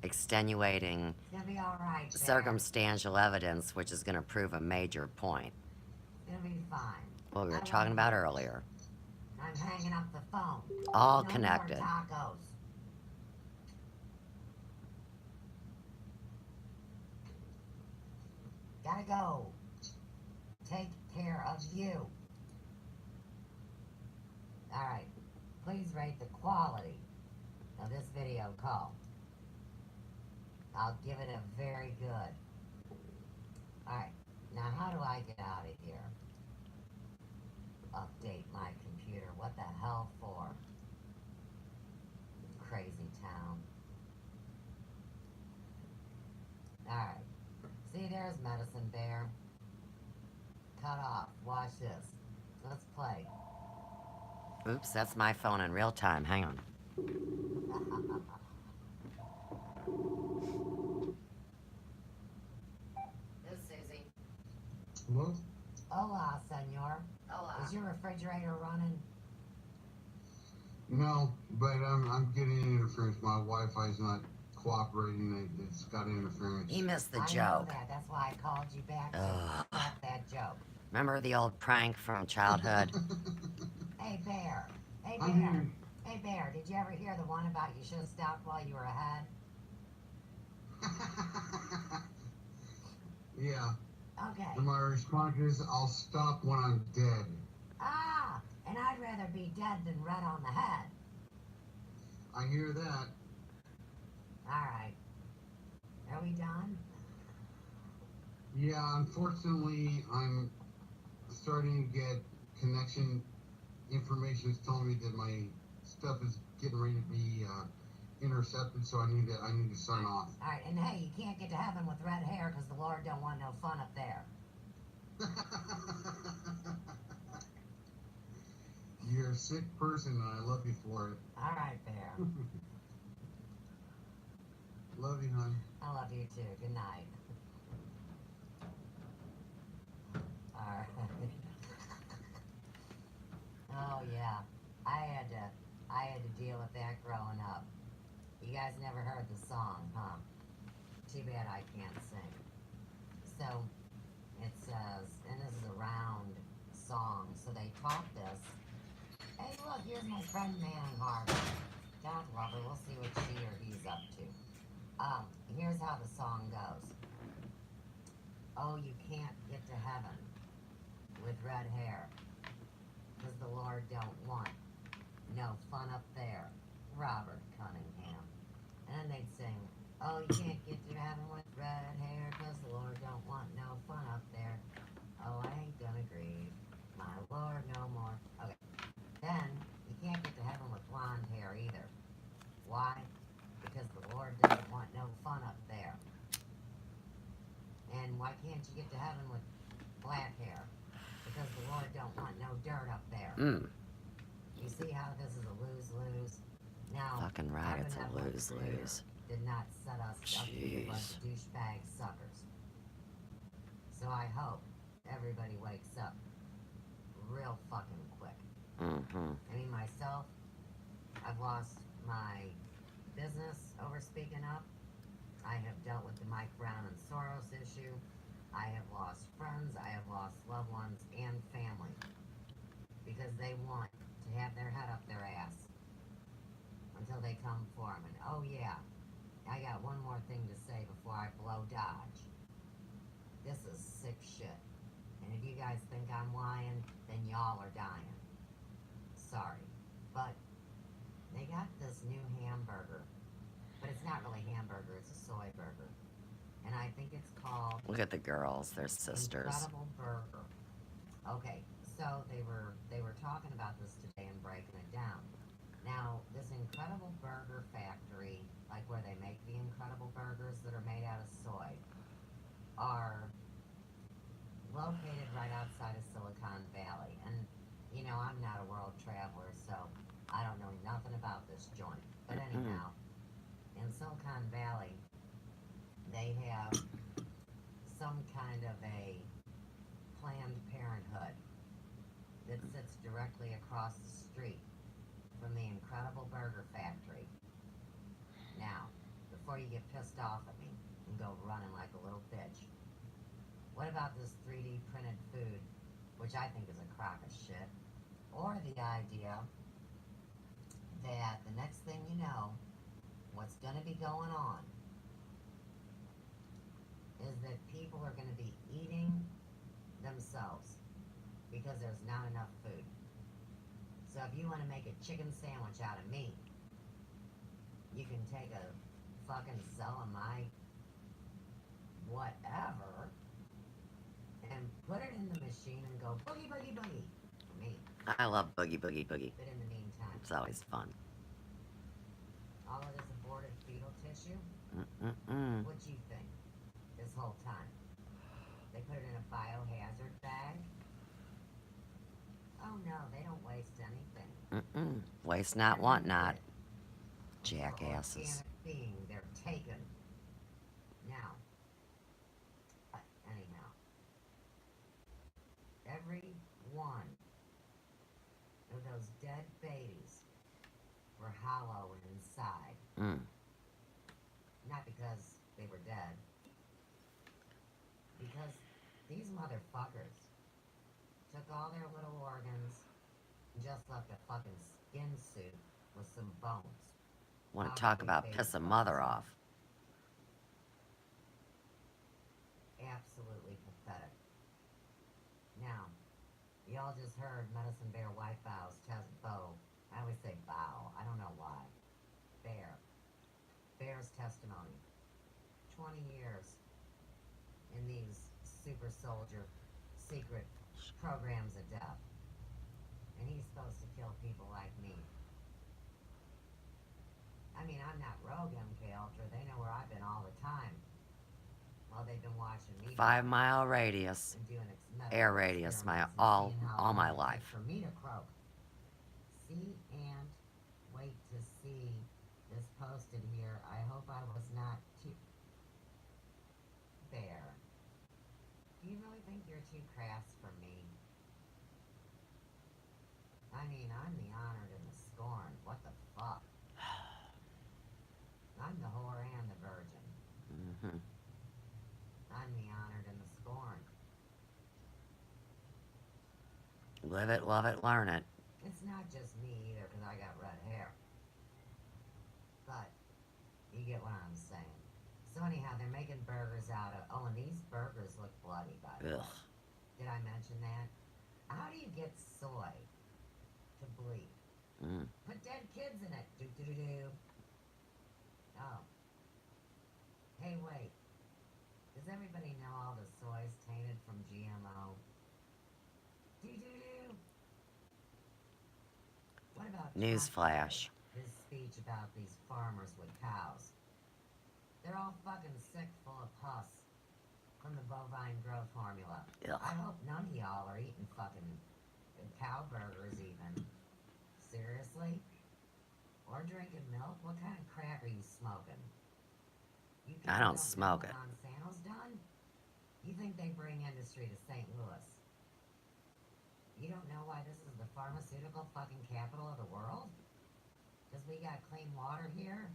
extenuating It's gonna be all right, Bear. circumstantial evidence, which is going to prove a major point. It's gonna be fine. What we were I talking love about you. earlier. I'm hanging up the phone. All No connected. more tacos. Gotta go. Take care of you. Alright. Please rate the quality of this video call. I'll give it a very good. Alright. Now how do I get out of here? Update my computer. What the hell for? Crazy town. Alright. See, there's Medicine Bear. Cut off. Watch this. Let's play. Oops, that's my phone in real time. Hang on. This is Susie. Hello? Hola, senor. Hola. Is your refrigerator running? No, but I'm getting interference. My Wi-Fi's not cooperating. It's got interference. He missed the I know joke. that. That's why I called you back to Ugh. stop that joke. Remember the old prank from childhood? Hey, Bear. Hey, I'm Bear. here. Hey, Bear. Did you ever hear the one about you should have stopped while you were ahead? Yeah. Okay. And my response is, I'll stop when I'm dead. Ah, and I'd rather be dead than red on the head. I hear that. Alright. Are we done? Yeah, unfortunately, I'm starting to get connection information is telling me that my stuff is getting ready to be intercepted, so I need to sign off. Alright, and hey, you can't get to heaven with red hair because the Lord don't want no fun up there. You're a sick person, and I love you for it. Alright, Bear. Love you, hon. I love you too. Good night. Alright. Oh yeah. I I had to deal with that growing up. You guys never heard the song, huh? Too bad I can't sing. So it says, and this is a round song, so they taught this. Hey, look, here's my friend Manning Harbor. God love her. We'll see what she or he's up to. Here's how the song goes. Oh, you can't get to heaven with red hair, 'cause the Lord don't want no fun up there. Robert Cunningham. And then they'd sing, oh, you can't get to heaven with red hair, 'cause the Lord don't want no fun up there. Oh, I ain't gonna grieve my Lord no more. Okay. Then, you can't get to heaven with blonde hair either. Why? Because the Lord doesn't want no fun up there. And why can't you get to heaven with black hair? Because the Lord don't want no dirt up there. You see how this is a lose-lose? Now, Fucking right, it's a Benevolent lose-lose. Creator did not set us up to be a bunch Jeez. of douchebag suckers. So I hope everybody wakes up real fucking quick. I mean, myself, I've lost my business over speaking up. I have dealt with the Mike Brown and Soros issue. I have lost friends. I have lost loved ones and family because they want to have their head up their ass until they come for them. And oh yeah, I got one more thing to say before I blow Dodge. This is sick shit. And if you guys think I'm lying, then y'all are dying. Sorry. But they got this new hamburger. But it's not really hamburger, it's a soy burger. And I think it's called Look at the girls, they're sisters. Incredible Burger. Okay, so they were talking about this today and breaking it down. Now, this Incredible Burger factory, like where they make the Incredible Burgers that are made out of soy, are located right outside of Silicon Valley. And, you know, I'm not a world traveler, so I don't know nothing about this joint. But anyhow, in Silicon Valley, they have some kind of a Planned Parenthood that sits directly across the street from the Incredible Burger factory. Now, before you get pissed off at me and go running like a little bitch, what about this 3D printed food, which I think is a crock of shit, or the idea that the next thing you know, what's going to be going on is that people are going to be eating themselves because there's not enough food. So if you want to make a chicken sandwich out of me, you can take a fucking Celamite whatever and put it in the machine and go boogie boogie boogie for me. I love boogie, boogie, boogie. But in the meantime, It's always fun. all of this aborted fetal tissue, what do you think this whole time? They put it in a biohazard bag? Oh no, they don't waste anything. Waste not, And want then not. for Jackasses. organic being, they're taken. Now, anyhow, every one of those dead babies were hollow inside. Not because they were dead. Because these motherfuckers took all their little organs and just left a fucking skin suit with some bones. Want to talk about piss a mother off. Absolutely pathetic. Now, y'all just heard Medicine Bear White Bow's bow. I always say bow. I don't know why. Bear's testimony. 20 years in these super soldier secret programs of death. And he's supposed to kill people like me. I mean, I'm not rogue MK Ultra. They know where I've been all the time. While they've been watching me 5-mile radius. and doing Air radius, experiments and all seeing how my long it takes life. for me to croak. See and wait to see this posted here. I hope I was not too... Bear. Do you really think you're too crass for me? I mean, I'm the honored and the scorned. What the Live it, love it, learn it. It's not just me either, because I got red hair. But you get what I'm saying. So anyhow, they're making burgers out of. Oh, and these burgers look bloody, by the way. Ugh. Did I mention that? How do you get soy to bleed? Mm. Put dead kids in it. Do do do do. Oh. Hey, wait. Does everybody know all the soy's tainted from GMO? Do do do. What about Trump Newsflash. today? His speech about these farmers with cows. They're all fucking sick, full of pus from the bovine growth formula. Ugh. I hope none of y'all are eating fucking cow burgers even. Seriously? Or drinking milk? What kind of crap are you smoking? You I people don't smoke know it. what Monsanto's done? You think they bring industry to St. Louis? You don't know why this is the pharmaceutical fucking capital of the world? Because we got clean water here?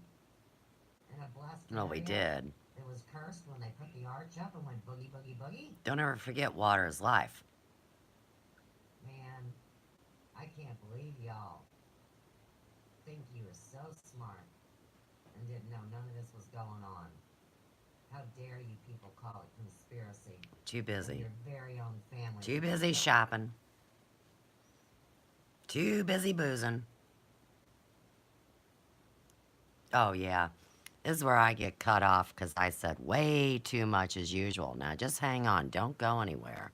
In a blessed Well, we area? did. It was cursed when they put the arch up and went boogie boogie boogie? Don't ever forget water is life. Man, I can't believe y'all think you were so smart and didn't know none of this was going on. How dare you people call it conspiracy? Too when busy. your very own family. Too busy shopping. Too busy boozing. Oh, yeah. This is where I get cut off because I said way too much as usual. Now just hang on. Don't go anywhere.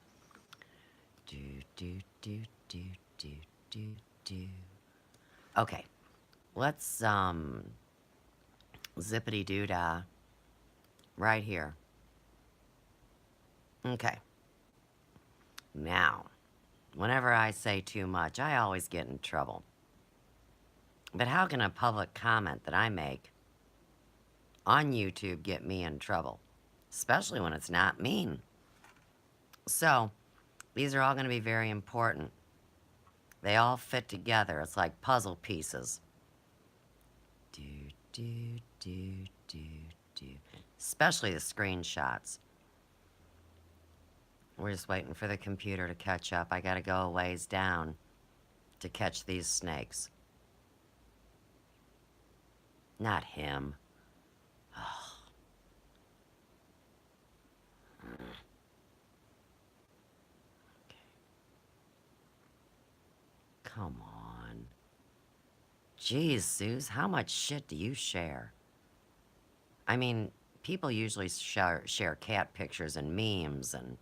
Do, do, do, do, do, do, do. Okay. Let's, zippity doo dah. Right here. Okay. Now, whenever I say too much, I always get in trouble. But how can a public comment that I make on YouTube get me in trouble? Especially when it's not mean. So, these are all going to be very important. They all fit together. It's like puzzle pieces. Do, do, do, do, do. Especially the screenshots. We're just waiting for the computer to catch up. I gotta go a ways down to catch these snakes. Not him. Okay. Come on. Jeez, Suze, how much shit do you share? I mean, people usually share cat pictures and memes and,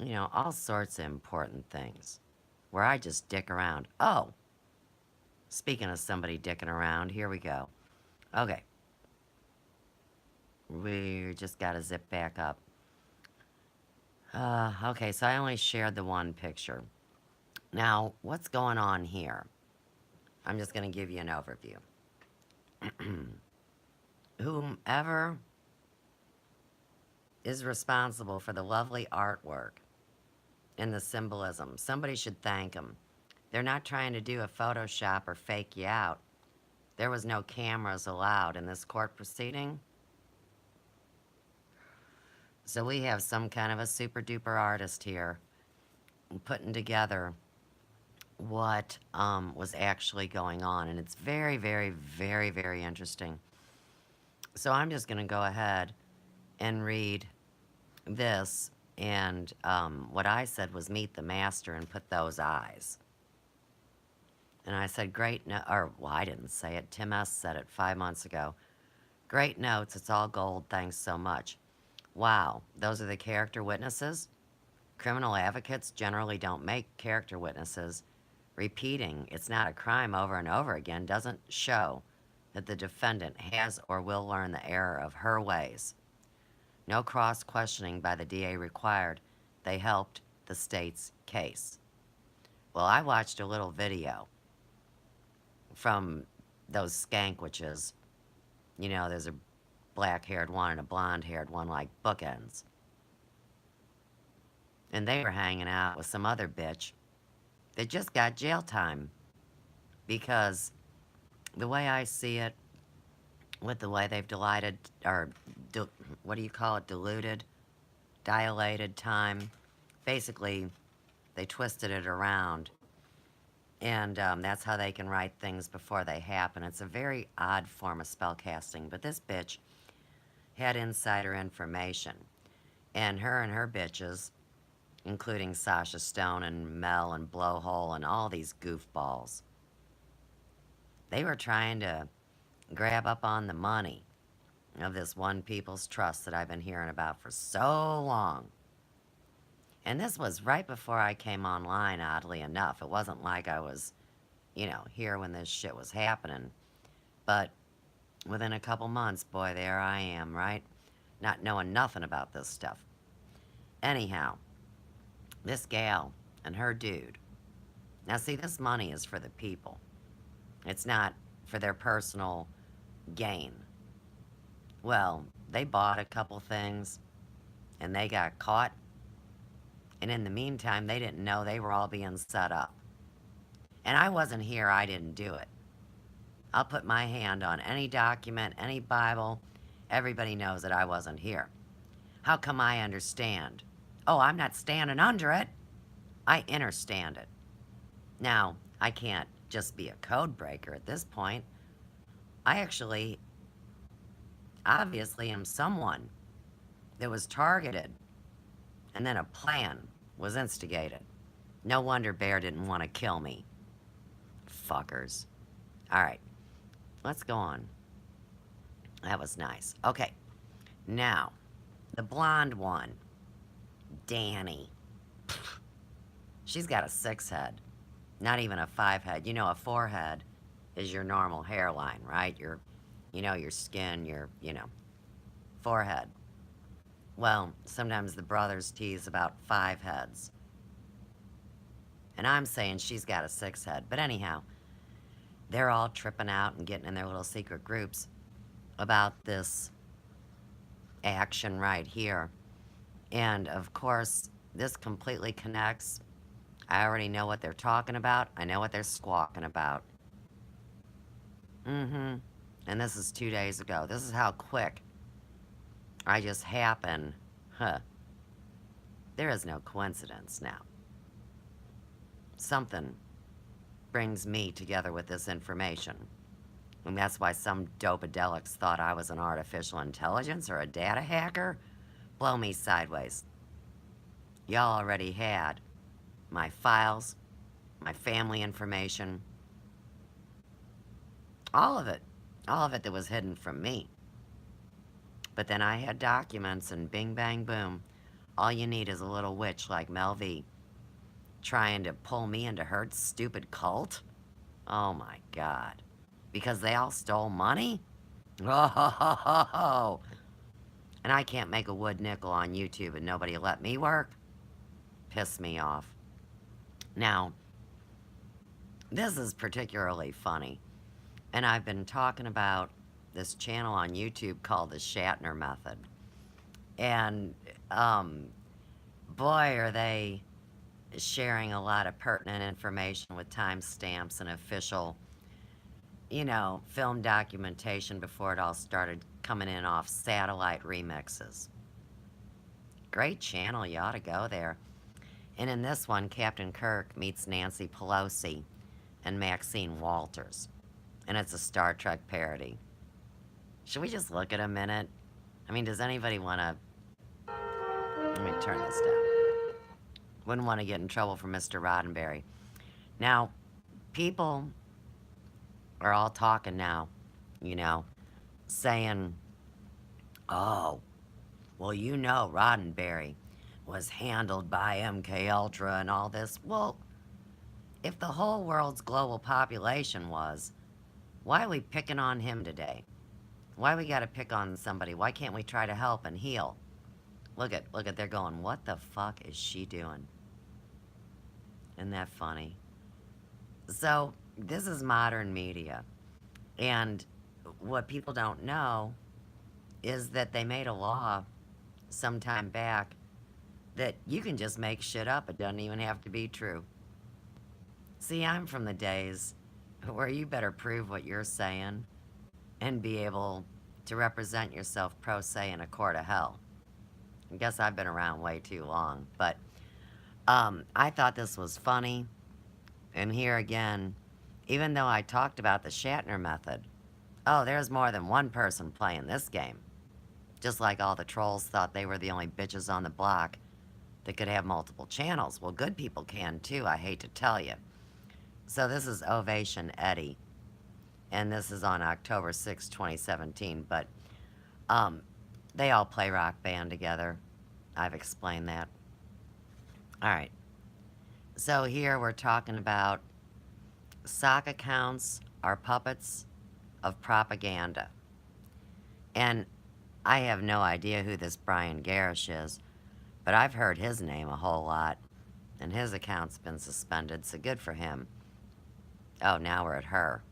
you know, all sorts of important things. Where I just dick around. Oh, speaking of somebody dicking around, here we go. Okay. We just gotta zip back up. Okay, so I only shared the one picture. Now, what's going on here? I'm just gonna give you an overview. Whomever is responsible for the lovely artwork and the symbolism, somebody should thank them. They're not trying to do a Photoshop or fake you out. There was no cameras allowed in this court proceeding. So we have some kind of a super duper artist here putting together what was actually going on. And it's very, very, very, very interesting. So I'm just going to go ahead and read this. And what I said was meet the master and put those eyes. And I said, great no, or, well, I didn't say it. Tim S. said it 5 months ago. Great notes. It's all gold. Thanks so much. Wow. Those are the character witnesses? Criminal advocates generally don't make character witnesses. Repeating it's not a crime over and over again doesn't show that the defendant has or will learn the error of her ways. No cross-questioning by the DA required. They helped the state's case. Well, I watched a little video from those skankwitches. You know, there's a black-haired one and a blonde-haired one, like bookends. And they were hanging out with some other bitch that just got jail time. Because the way I see it, with the way they've dilated, or what do you call it, dilated time. Basically, They twisted it around. And that's how they can write things before they happen. It's a very odd form of spellcasting, but this bitch had insider information. And her bitches, including Sasha Stone and Mel and Blowhole and all these goofballs, they were trying to grab up on the money of this one people's trust that I've been hearing about for so long. And this was right before I came online, oddly enough. It wasn't like I was, here when this shit was happening. But within a couple months, boy, there I am, right? Not knowing nothing about this stuff. Anyhow, this gal and her dude. Now, see, this money is for the people. It's not for their personal gain. Well, they bought a couple things, and they got caught. And in the meantime, they didn't know they were all being set up. And I wasn't here, I didn't do it. I'll put my hand on any document, any Bible. Everybody knows that I wasn't here. How come I understand? Oh, I'm not standing under it. I understand it. Now, I can't just be a code breaker at this point. I actually, obviously, am someone that was targeted, and then a plan was instigated. No wonder Bear didn't want to kill me. Fuckers. All right, let's go on. That was nice. Okay, now, the blonde one, Danny. She's got a 6 head, not even a 5 head. You know, a 4 head is your normal hairline, right? Your skin, your forehead. Well, sometimes the brothers tease about 5 heads. And I'm saying she's got a 6 head. But anyhow, they're all tripping out and getting in their little secret groups about this action right here. And of course, this completely connects. I already know what they're talking about. I know what they're squawking about. And this is 2 days ago. This is how quick I just happen. There is no coincidence now. Something brings me together with this information. And that's why some dopadelics thought I was an artificial intelligence or a data hacker. Blow me sideways. Y'all already had my files, my family information, all of it that was hidden from me. But then I had documents, and bing, bang, boom. All you need is a little witch like Mel V trying to pull me into her stupid cult. Oh my God. Because they all stole money? Oh, and I can't make a wood nickel on YouTube and nobody let me work? Piss me off. Now, this is particularly funny. And I've been talking about this channel on YouTube called the Shatner Method. And, boy, are they sharing a lot of pertinent information with timestamps and official, film documentation before it all started coming in off satellite remixes. Great channel, you ought to go there. And in this one, Captain Kirk meets Nancy Pelosi and Maxine Walters. And it's a Star Trek parody. Should we just look at a minute? I mean, does anybody want to... Let me turn this down. Wouldn't want to get in trouble for Mr. Roddenberry. Now, people are all talking now, saying, oh, well, Roddenberry was handled by MK Ultra and all this. Well, if the whole world's global population was, why are we picking on him today? Why we gotta pick on somebody? Why can't we try to help and heal? Look at, they're going, what the fuck is she doing? Isn't that funny? So, this is modern media. And what people don't know is that they made a law some time back that you can just make shit up. It doesn't even have to be true. See, I'm from the days where you better prove what you're saying and be able to represent yourself pro se in a court of hell. I guess I've been around way too long, but I thought this was funny, and here again, even though I talked about the Shatner method, oh, there's more than one person playing this game. Just like all the trolls thought they were the only bitches on the block that could have multiple channels. Well, good people can too, I hate to tell you. So this is Ovation Eddie, and this is on October 6, 2017. But um, they all play Rock Band together. I've explained that. All right. So here we're talking about sock accounts are puppets of propaganda. And I have no idea who this Brian Garish is, but I've heard his name a whole lot, and his account's been suspended, so good for him. Oh, now we're at her.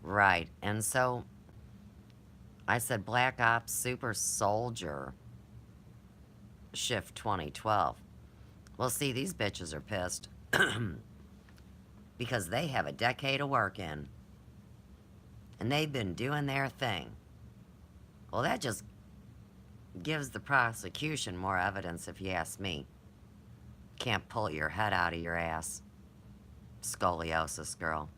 Right, and so I said Black Ops Super Soldier Shift 2012. Well, see, these bitches are pissed because they have a decade of work in, and they've been doing their thing. Well, that just gives the prosecution more evidence, if you ask me. Can't pull your head out of your ass. Scoliosis girl.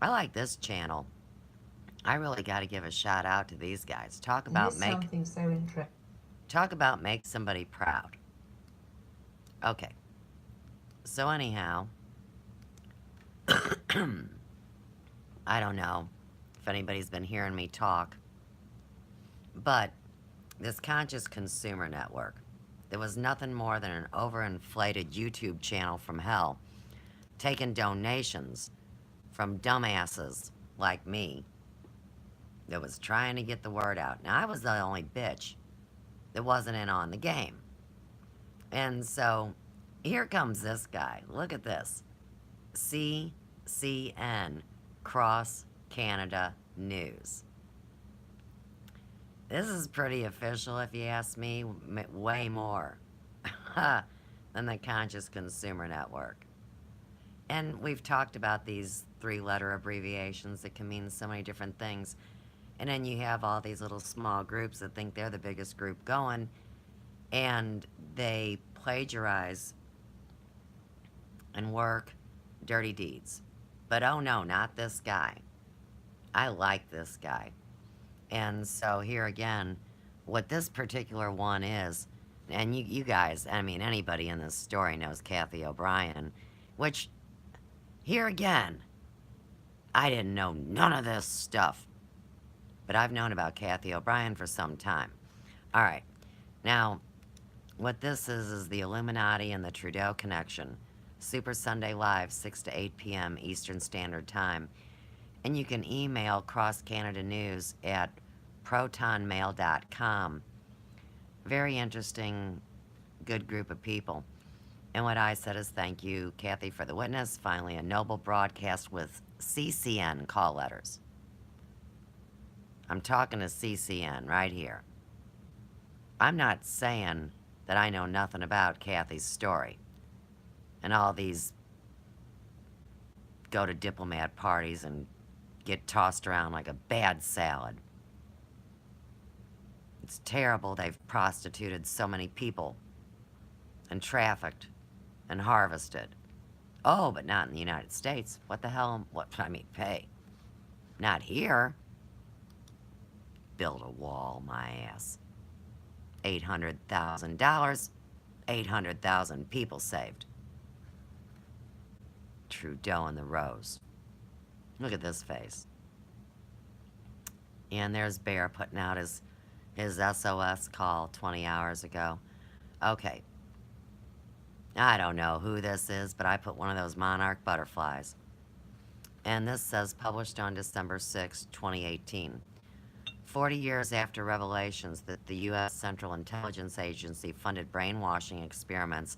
I like this channel. I really got to give a shout out to these guys. Talk about make somebody proud. Okay. So anyhow, I don't know if anybody's been hearing me talk, but this Conscious Consumer Network, there was nothing more than an overinflated YouTube channel from hell, taking donations from dumbasses like me that was trying to get the word out. Now, I was the only bitch that wasn't in on the game. And so, here comes this guy. Look at this. CCN, Cross Canada News. This is pretty official, if you ask me, way more than the Conscious Consumer Network. And we've talked about these three-letter abbreviations that can mean so many different things. And then you have all these little small groups that think they're the biggest group going, and they plagiarize and work dirty deeds. But oh no, not this guy. I like this guy. And so here again, what this particular one is, and you guys, I mean, anybody in this story knows Kathy O'Brien, which, here again, I didn't know none of this stuff. But I've known about Kathy O'Brien for some time. All right. Now, what this is the Illuminati and the Trudeau connection. Super Sunday Live, 6 to 8 p.m. Eastern Standard Time. And you can email Cross Canada News at protonmail.com. Very interesting, good group of people. And what I said is thank you, Kathy, for the witness. Finally, a noble broadcast with CCN call letters. I'm talking to CCN right here. I'm not saying that I know nothing about Kathy's story. And all these go to diplomat parties and get tossed around like a bad salad. It's terrible they've prostituted so many people and trafficked and harvested. Oh, but not in the United States. What the hell? Hey, not here. Build a wall, my ass. $800,000, 800,000 people saved. Trudeau and the Rose. Look at this face. And there's Bear putting out his SOS call 20 hours ago. Okay. I don't know who this is, but I put one of those monarch butterflies. And this says published on December 6, 2018. 40 years after revelations that the U.S. Central Intelligence Agency funded brainwashing experiments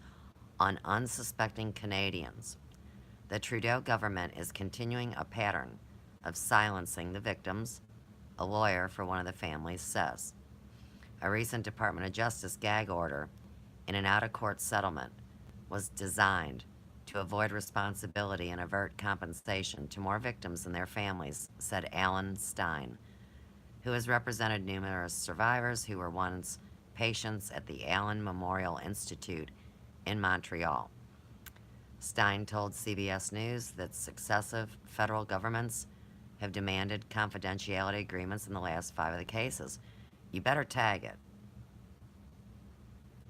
on unsuspecting Canadians, the Trudeau government is continuing a pattern of silencing the victims, a lawyer for one of the families says. A recent Department of Justice gag order in an out-of-court settlement was designed to avoid responsibility and avert compensation to more victims and their families, said Alan Stein, who has represented numerous survivors who were once patients at the Allen Memorial Institute in Montreal. Stein told CBS News that successive federal governments have demanded confidentiality agreements in the last 5 of the cases. You better tag it.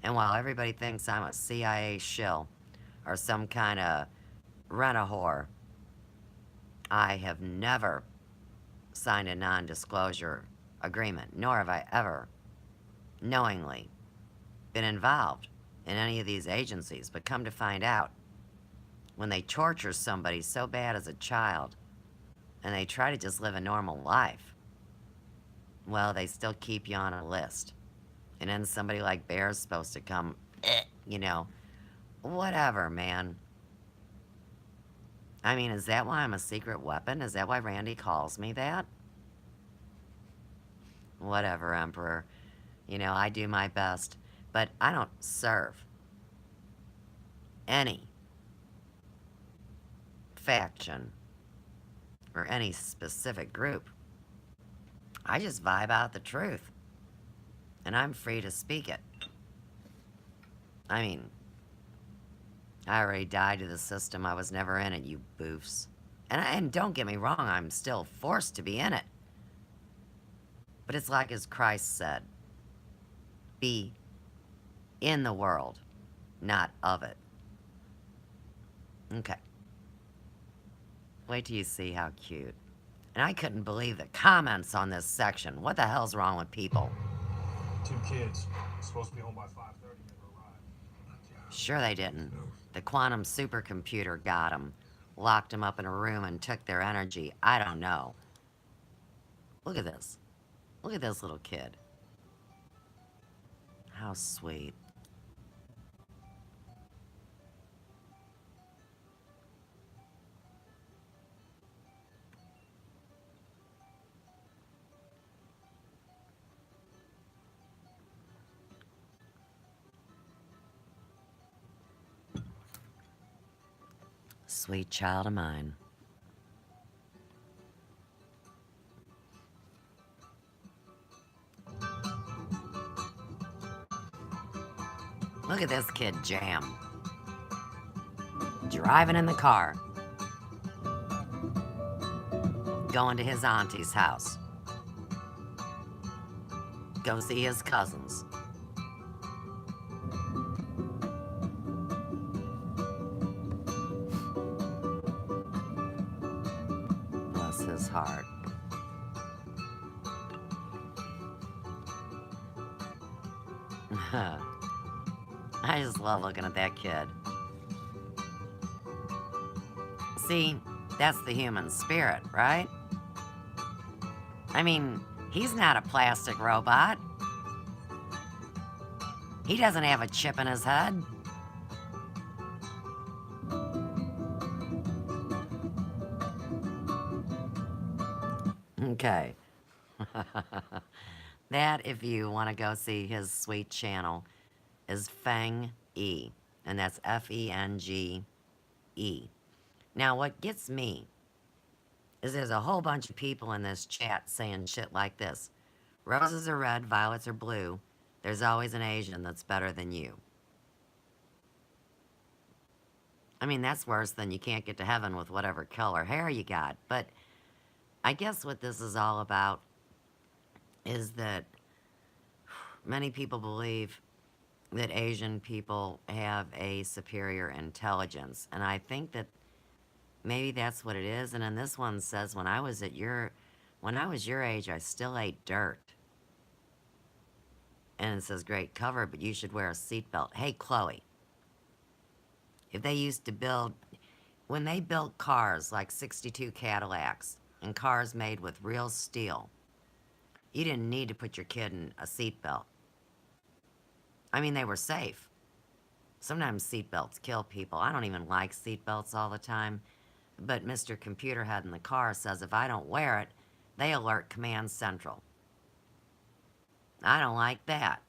And while everybody thinks I'm a CIA shill or some kind of rent-a-whore, I have never signed a non-disclosure agreement, nor have I ever knowingly been involved in any of these agencies. But come to find out, when they torture somebody so bad as a child and they try to just live a normal life, well, they still keep you on a list. And then somebody like Bear's supposed to come, you know, whatever, man. I mean, is that why I'm a secret weapon? Is that why Randy calls me that? Whatever, Emperor. You know, I do my best, but I don't serve any faction or any specific group. I just vibe out the truth, and I'm free to speak it. I mean, I already died to the system. I was never in it, you boofs. And don't get me wrong, I'm still forced to be in it. But it's like as Christ said, be in the world, not of it. Okay. Wait till you see how cute. And I couldn't believe the comments on this section. What the hell's wrong with people? 2 kids. Supposed to be home by 5:30. Never arrived. Sure they didn't. The quantum supercomputer got them. Locked them up in a room and took their energy. I don't know. Look at this. Look at this little kid. How sweet. Sweet child of mine. Look at this kid jam. Driving in the car. Going to his auntie's house. Go see his cousins. Bless his heart. I just love looking at that kid. See, that's the human spirit, right? I mean, he's not a plastic robot. He doesn't have a chip in his head. Okay. That, if you want to go see his sweet channel, is Feng E. And that's Fenge. Now, what gets me is there's a whole bunch of people in this chat saying shit like this. Roses are red, violets are blue. There's always an Asian that's better than you. I mean, that's worse than you can't get to heaven with whatever color hair you got. But I guess what this is all about is that many people believe that Asian people have a superior intelligence. And I think that maybe that's what it is. And then this one says, when I was your age, I still ate dirt. And it says, great cover, but you should wear a seatbelt. Hey, Chloe, if they used to build, when they built cars like 62 Cadillacs and cars made with real steel, you didn't need to put your kid in a seatbelt. I mean, they were safe. Sometimes seatbelts kill people. I don't even like seatbelts all the time. But Mr. Computer Head in the car says if I don't wear it, they alert Command Central. I don't like that.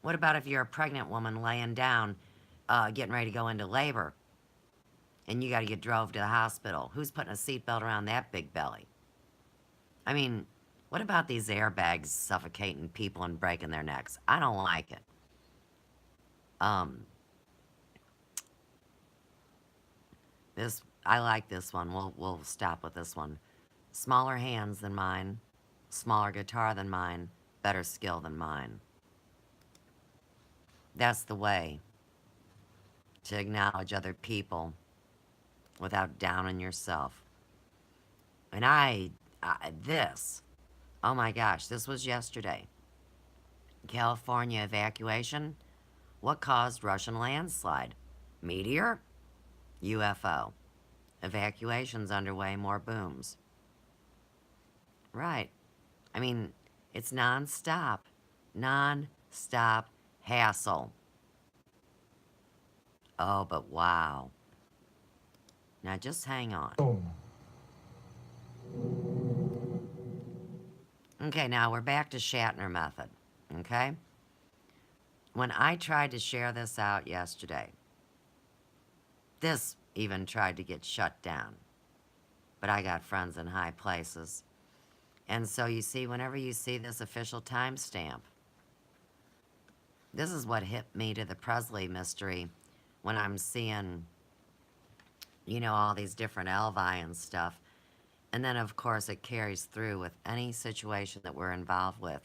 What about if you're a pregnant woman laying down, getting ready to go into labor, and you got to get drove to the hospital? Who's putting a seatbelt around that big belly? I mean, What about these airbags suffocating people and breaking their necks? I don't like it. Um, this I like this one. We'll stop with this one. Smaller hands than mine, smaller guitar than mine, better skill than mine. That's the way to acknowledge other people without downing yourself. And this, oh my gosh, this was yesterday. California evacuation. What caused Russian landslide? Meteor? UFO. Evacuations underway, more booms. Right. I mean, it's non-stop. Non-stop hassle. Oh, but wow. Now just hang on. Boom. Okay, now we're back to Shatner method. Okay? When I tried to share this out yesterday, this even tried to get shut down. But I got friends in high places. And so you see, whenever you see this official timestamp, this is what hit me to the Presley mystery when I'm seeing, you know, all these different Elvi and stuff. And then, of course, it carries through with any situation that we're involved with.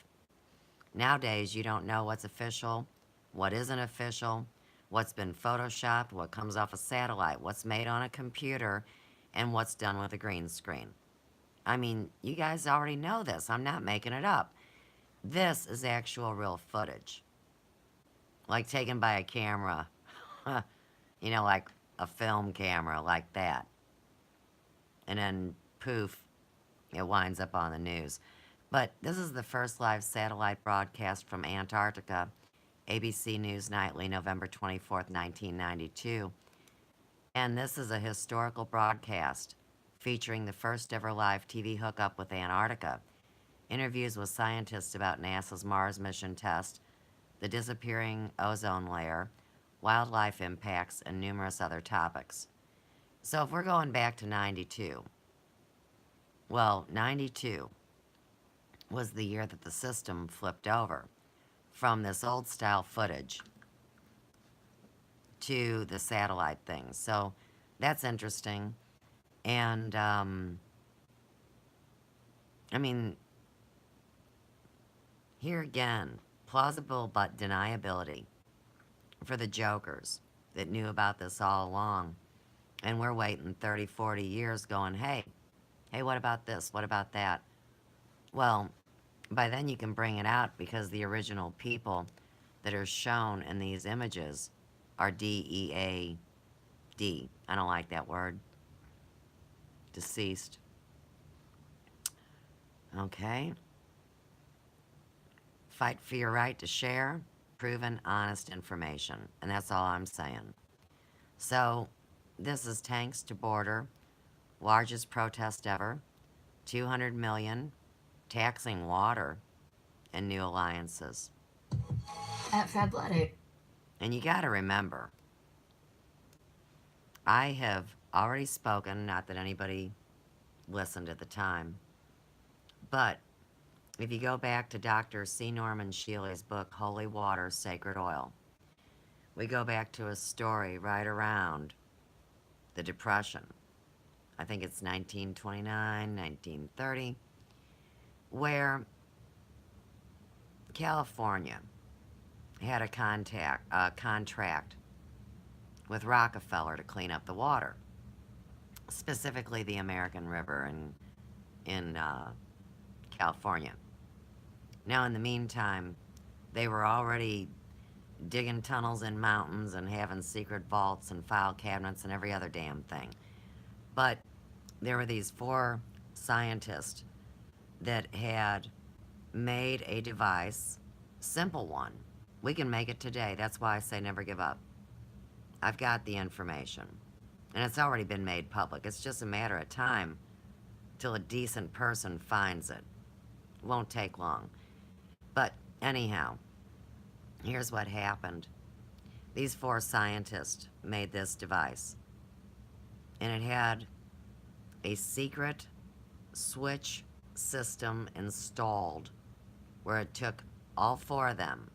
Nowadays, you don't know what's official, what isn't official, what's been photoshopped, what comes off a satellite, what's made on a computer, and what's done with a green screen. I mean, you guys already know this. I'm not making it up. This is actual real footage. Like taken by a camera. You know, like a film camera, like that. And then, poof, it winds up on the news. But this is the first live satellite broadcast from Antarctica. ABC News Nightly, November 24th, 1992. And this is a historical broadcast featuring the first ever live TV hookup with Antarctica. Interviews with scientists about NASA's Mars mission test, the disappearing ozone layer, wildlife impacts, and numerous other topics. So if we're going back to 92, well, 92 was the year that the system flipped over from this old style footage to the satellite things. So that's interesting. And, I mean, here again, plausible but deniability for the jokers that knew about this all along. And we're waiting 30, 40 years going, hey, what about this? What about that? Well, by then you can bring it out because the original people that are shown in these images are DEAD. I don't like that word. Deceased. Okay. Fight for your right to share proven, honest information. And that's all I'm saying. So, this is Tanks to Border, largest protest ever, 200 million, taxing water, and new alliances. At Fed Bloody. And you gotta remember, I have already spoken, not that anybody listened at the time, but if you go back to Dr. C. Norman Shealy's book, Holy Water, Sacred Oil, we go back to a story right around the Depression. I think it's 1929, 1930, where California had a contract with Rockefeller to clean up the water, specifically the American River in California. Now, in the meantime, they were already digging tunnels in mountains and having secret vaults and file cabinets and every other damn thing. But there were these 4 scientists that had made a device, simple one. We can make it today. That's why I say never give up. I've got the information. And it's already been made public. It's just a matter of time till a decent person finds it. It won't take long. But anyhow, here's what happened. These 4 scientists made this device. And it had a secret switch system installed where it took all four of them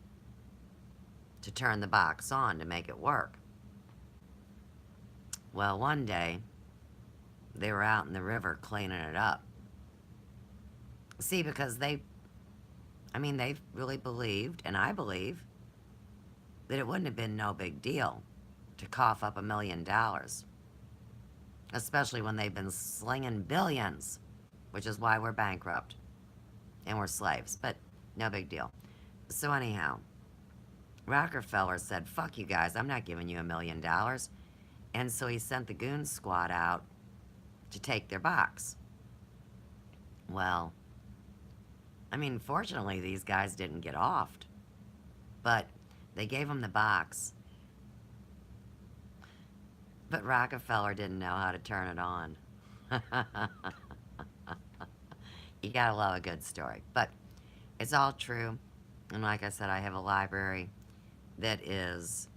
to turn the box on to make it work. Well, one day, they were out in the river cleaning it up. See, because they really believed, and I believe, that it wouldn't have been no big deal to cough up $1 million. Especially when they've been slinging billions, which is why we're bankrupt. And we're slaves, but no big deal. So anyhow, Rockefeller said, fuck you guys, I'm not giving you $1 million. And so he sent the goon squad out to take their box. Well, fortunately, these guys didn't get offed. But they gave them the box. But Rockefeller didn't know how to turn it on. You gotta love a good story. But it's all true. And like I said, I have a library that is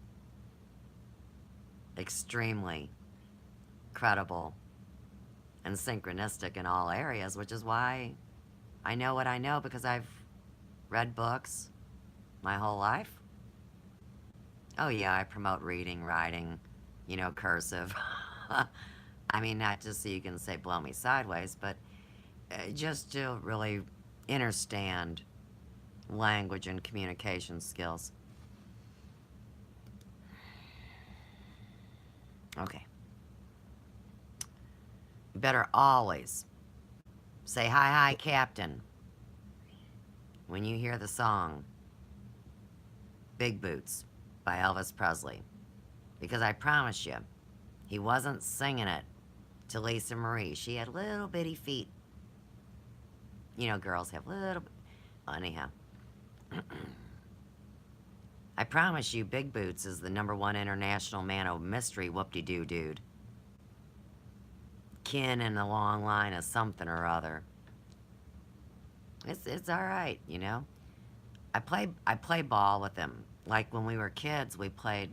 extremely credible and synchronistic in all areas, which is why I know what I know, because I've read books my whole life. Oh yeah, I promote reading, writing, cursive. Not just so you can say blow me sideways, but just to really understand language and communication skills. Okay. You better always say, hi, hi, Captain, when you hear the song Big Boots by Elvis Presley. Because I promise you, he wasn't singing it to Lisa Marie. She had little bitty feet. Girls have little... Anyhow. I promise you, Big Boots is the #1 international man of mystery whoop-de-doo dude. Kin in the long line of something or other. It's all right, I play ball with him. Like when we were kids, we played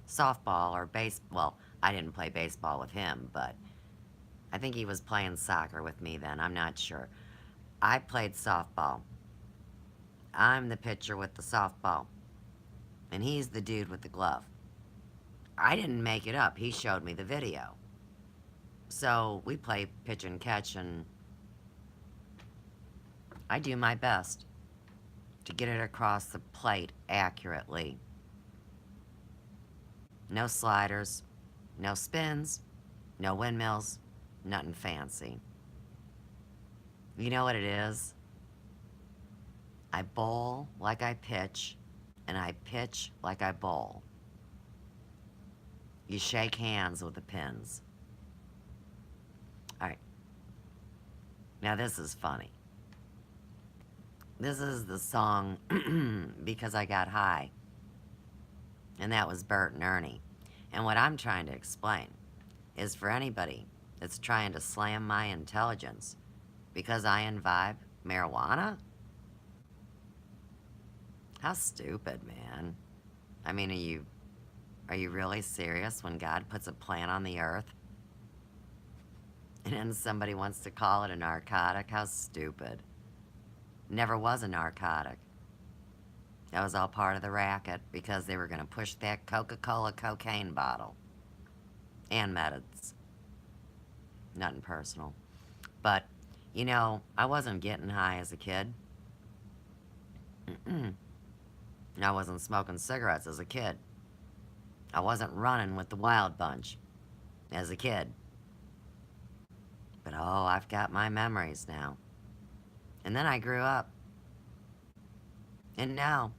softball or well, I didn't play baseball with him, but I think he was playing soccer with me then. I'm not sure. I played softball. I'm the pitcher with the softball, and he's the dude with the glove. I didn't make it up. He showed me the video. So we play pitch and catch, and I do my best to get it across the plate accurately. No sliders, no spins, no windmills, nothing fancy. You know what it is? I bowl like I pitch, and I pitch like I bowl. You shake hands with the pins. All right. Now this is funny. This is the song Because I Got High. And that was Bert and Ernie. And what I'm trying to explain is for anybody that's trying to slam my intelligence because I imbibe marijuana? How stupid, man. Are you really serious when God puts a plant on the earth and then somebody wants to call it a narcotic? How stupid. Never was a narcotic. That was all part of the racket because they were going to push that Coca-Cola cocaine bottle. And meds. Nothing personal. But, I wasn't getting high as a kid. I wasn't smoking cigarettes as a kid. I wasn't running with the Wild Bunch as a kid. But oh, I've got my memories now. And then I grew up. And no,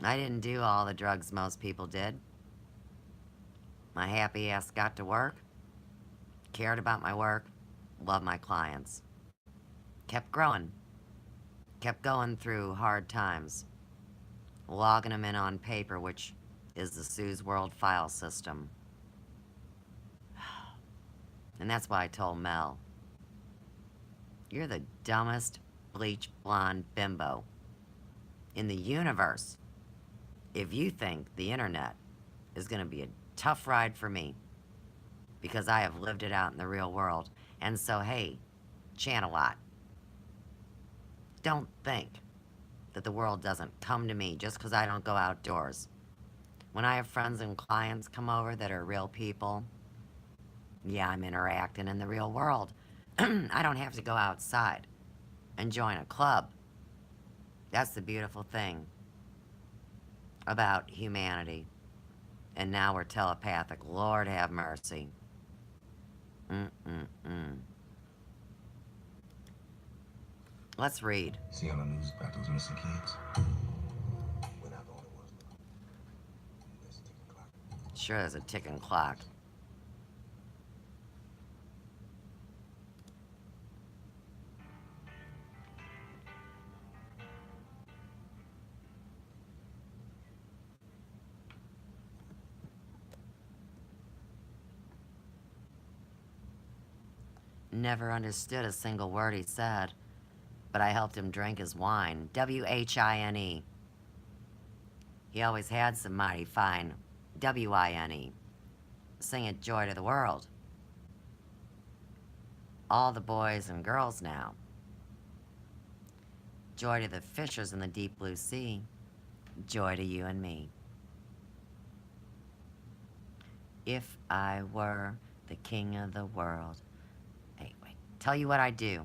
I didn't do all the drugs most people did. My happy ass got to work, cared about my work, loved my clients. Kept growing. Kept going through hard times. Logging them in on paper, which is the Sue's World file system. And that's why I told Mel, you're the dumbest bleach blonde bimbo in the universe if you think the internet is going to be a tough ride for me, because I have lived it out in the real world. And so, hey, chant a lot. don't think that the world doesn't come to me just because I don't go outdoors. When I have friends and clients come over that are real people, yeah, I'm interacting in the real world. I don't have to go outside and join a club. That's the beautiful thing about humanity. And now we're telepathic. Lord have mercy. Mm-mm-mm. Let's read. See on the news about those missing kids? We're not the only ones. There's a ticking clock. Sure, there's a ticking clock. Never understood a single word he said, but I helped him drink his wine. W-H-I-N-E. He always had some mighty fine W-I-N-E. Sing it joy to the world. All the boys and girls now. Joy to the fishers in the deep blue sea. Joy to you and me. If I were the king of the world. Hey, wait. Tell you what I'd do.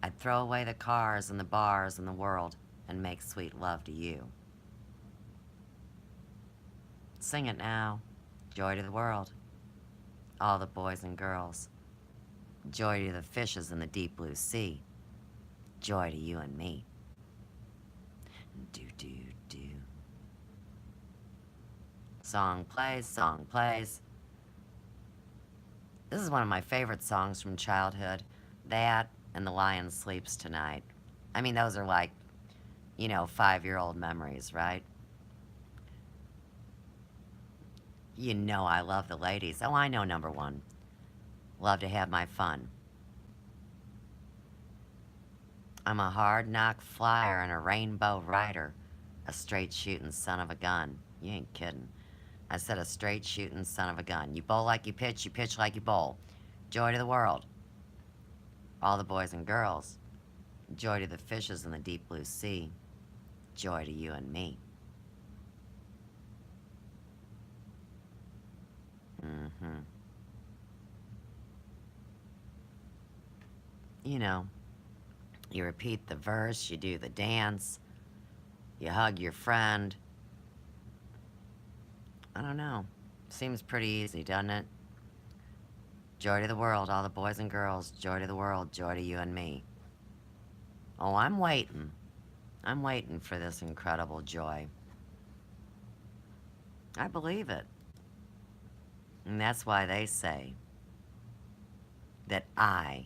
I'd throw away the cars and the bars and the world and make sweet love to you. Sing it now. Joy to the world. All the boys and girls. Joy to the fishes in the deep blue sea. Joy to you and me. Do, do, do. Song plays, song plays. This is one of my favorite songs from childhood. That and The Lion Sleeps Tonight. I mean, those are like, 5-year-old memories, right? You know I love the ladies. Oh, I know number one. Love to have my fun. I'm a hard knock flyer and a rainbow rider. A straight shooting son of a gun. You ain't kidding. I said a straight shooting son of a gun. You bowl like you pitch like you bowl. Joy to the world. All the boys and girls. Joy to the fishes in the deep blue sea. Joy to you and me. Mm-hmm. You repeat the verse, you do the dance, you hug your friend. I don't know. Seems pretty easy, doesn't it? Joy to the world, all the boys and girls. Joy to the world, joy to you and me. Oh, I'm waiting. I'm waiting for this incredible joy. I believe it. And that's why they say that I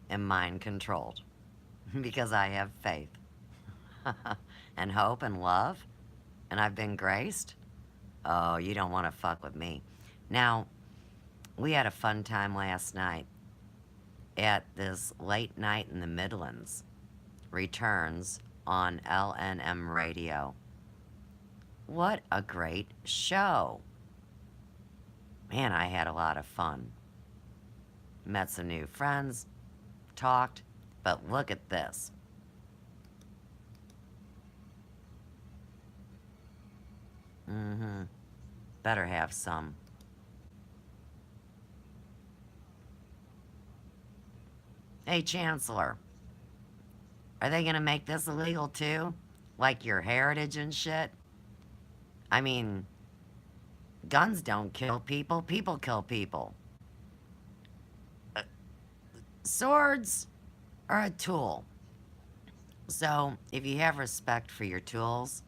am mind controlled. Because I have faith. And hope and love. And I've been graced. Oh, you don't want to fuck with me. Now, we had a fun time last night at this Late Night in the Midlands. Returns on LNM Radio. What a great show. Man, I had a lot of fun. Met some new friends, talked, but look at this. Mm-hmm. Better have some. Hey, Chancellor. Are they gonna make this illegal too? Like your heritage and shit? I mean, guns don't kill people, people kill people. Swords are a tool. So, if you have respect for your tools,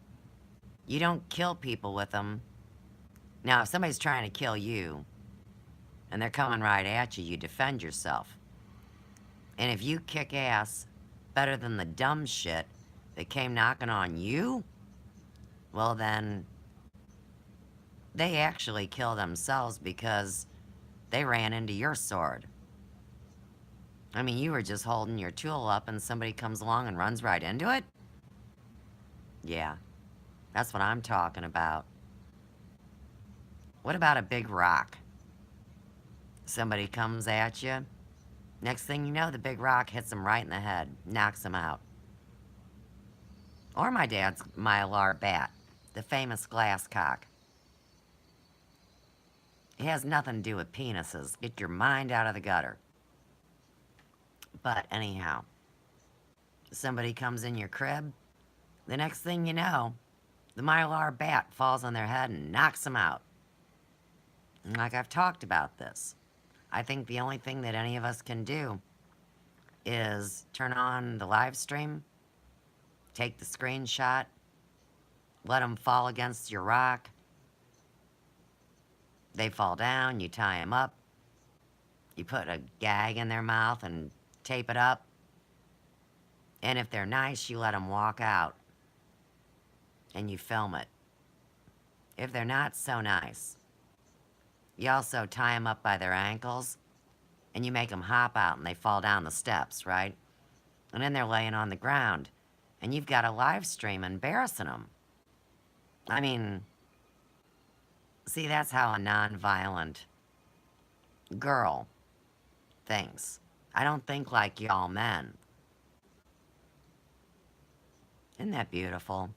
you don't kill people with them. Now, if somebody's trying to kill you, and they're coming right at you, you defend yourself. And if you kick ass better than the dumb shit that came knocking on you, well then, they actually kill themselves because they ran into your sword. I mean, you were just holding your tool up and somebody comes along and runs right into it? Yeah, that's what I'm talking about. What about a big rock? Somebody comes at you Next thing you know, the big rock hits him right in the head, knocks him out. Or my dad's mylar bat, the famous glass cock. It has nothing to do with penises. Get your mind out of the gutter. But anyhow, somebody comes in your crib, the next thing you know, the mylar bat falls on their head and knocks them out. And like I've talked about this, I think the only thing that any of us can do is turn on the live stream, take the screenshot, let them fall against your rock. They fall down, you tie them up, you put a gag in their mouth and tape it up. And if they're nice, you let them walk out and you film it. If they're not so nice, you also tie them up by their ankles and you make them hop out and they fall down the steps, right? And then they're laying on the ground and you've got a live stream embarrassing them. I mean, see, that's how a non-violent girl thinks. I don't think like y'all men. Isn't that beautiful?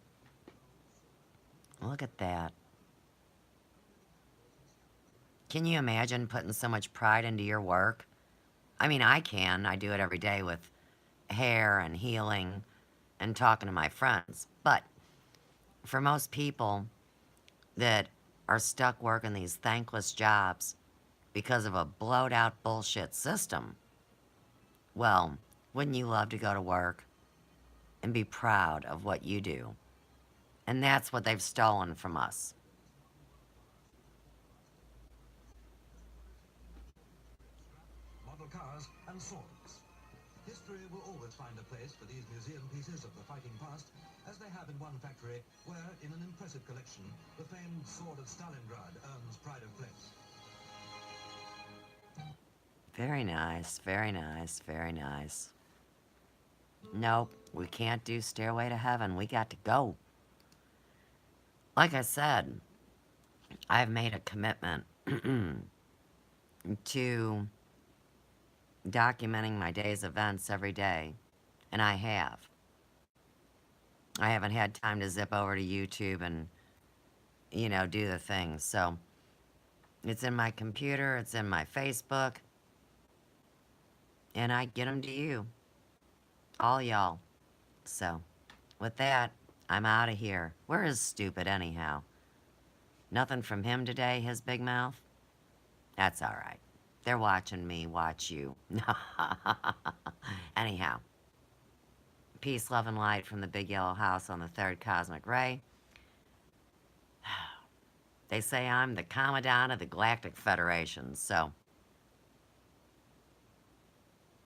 Look at that. Can you imagine putting so much pride into your work? I mean, I can. I do it every day with hair and healing and talking to my friends. But for most people that are stuck working these thankless jobs because of a blowed out bullshit system, well, wouldn't you love to go to work and be proud of what you do? And that's what they've stolen from us. Model cars and swords. History will always find a place for these museum pieces of the fighting past, as they have in one factory where, in an impressive collection, the famed sword of Stalingrad earns pride of place. Very nice, very nice, very nice. Nope, we can't do Stairway to Heaven. We got to go. Like I said, I've made a commitment to documenting my day's events every day, and I have. I haven't had time to zip over to YouTube and, do the things. So it's in my computer, it's in my Facebook, and I get them to you. All y'all. So with that, I'm out of here. Where is Stupid anyhow? Nothing from him today, his big mouth? That's all right. They're watching me watch you. Anyhow, peace, love, and light from the big yellow house on the third cosmic ray. They say I'm the Commandant of the Galactic Federation, so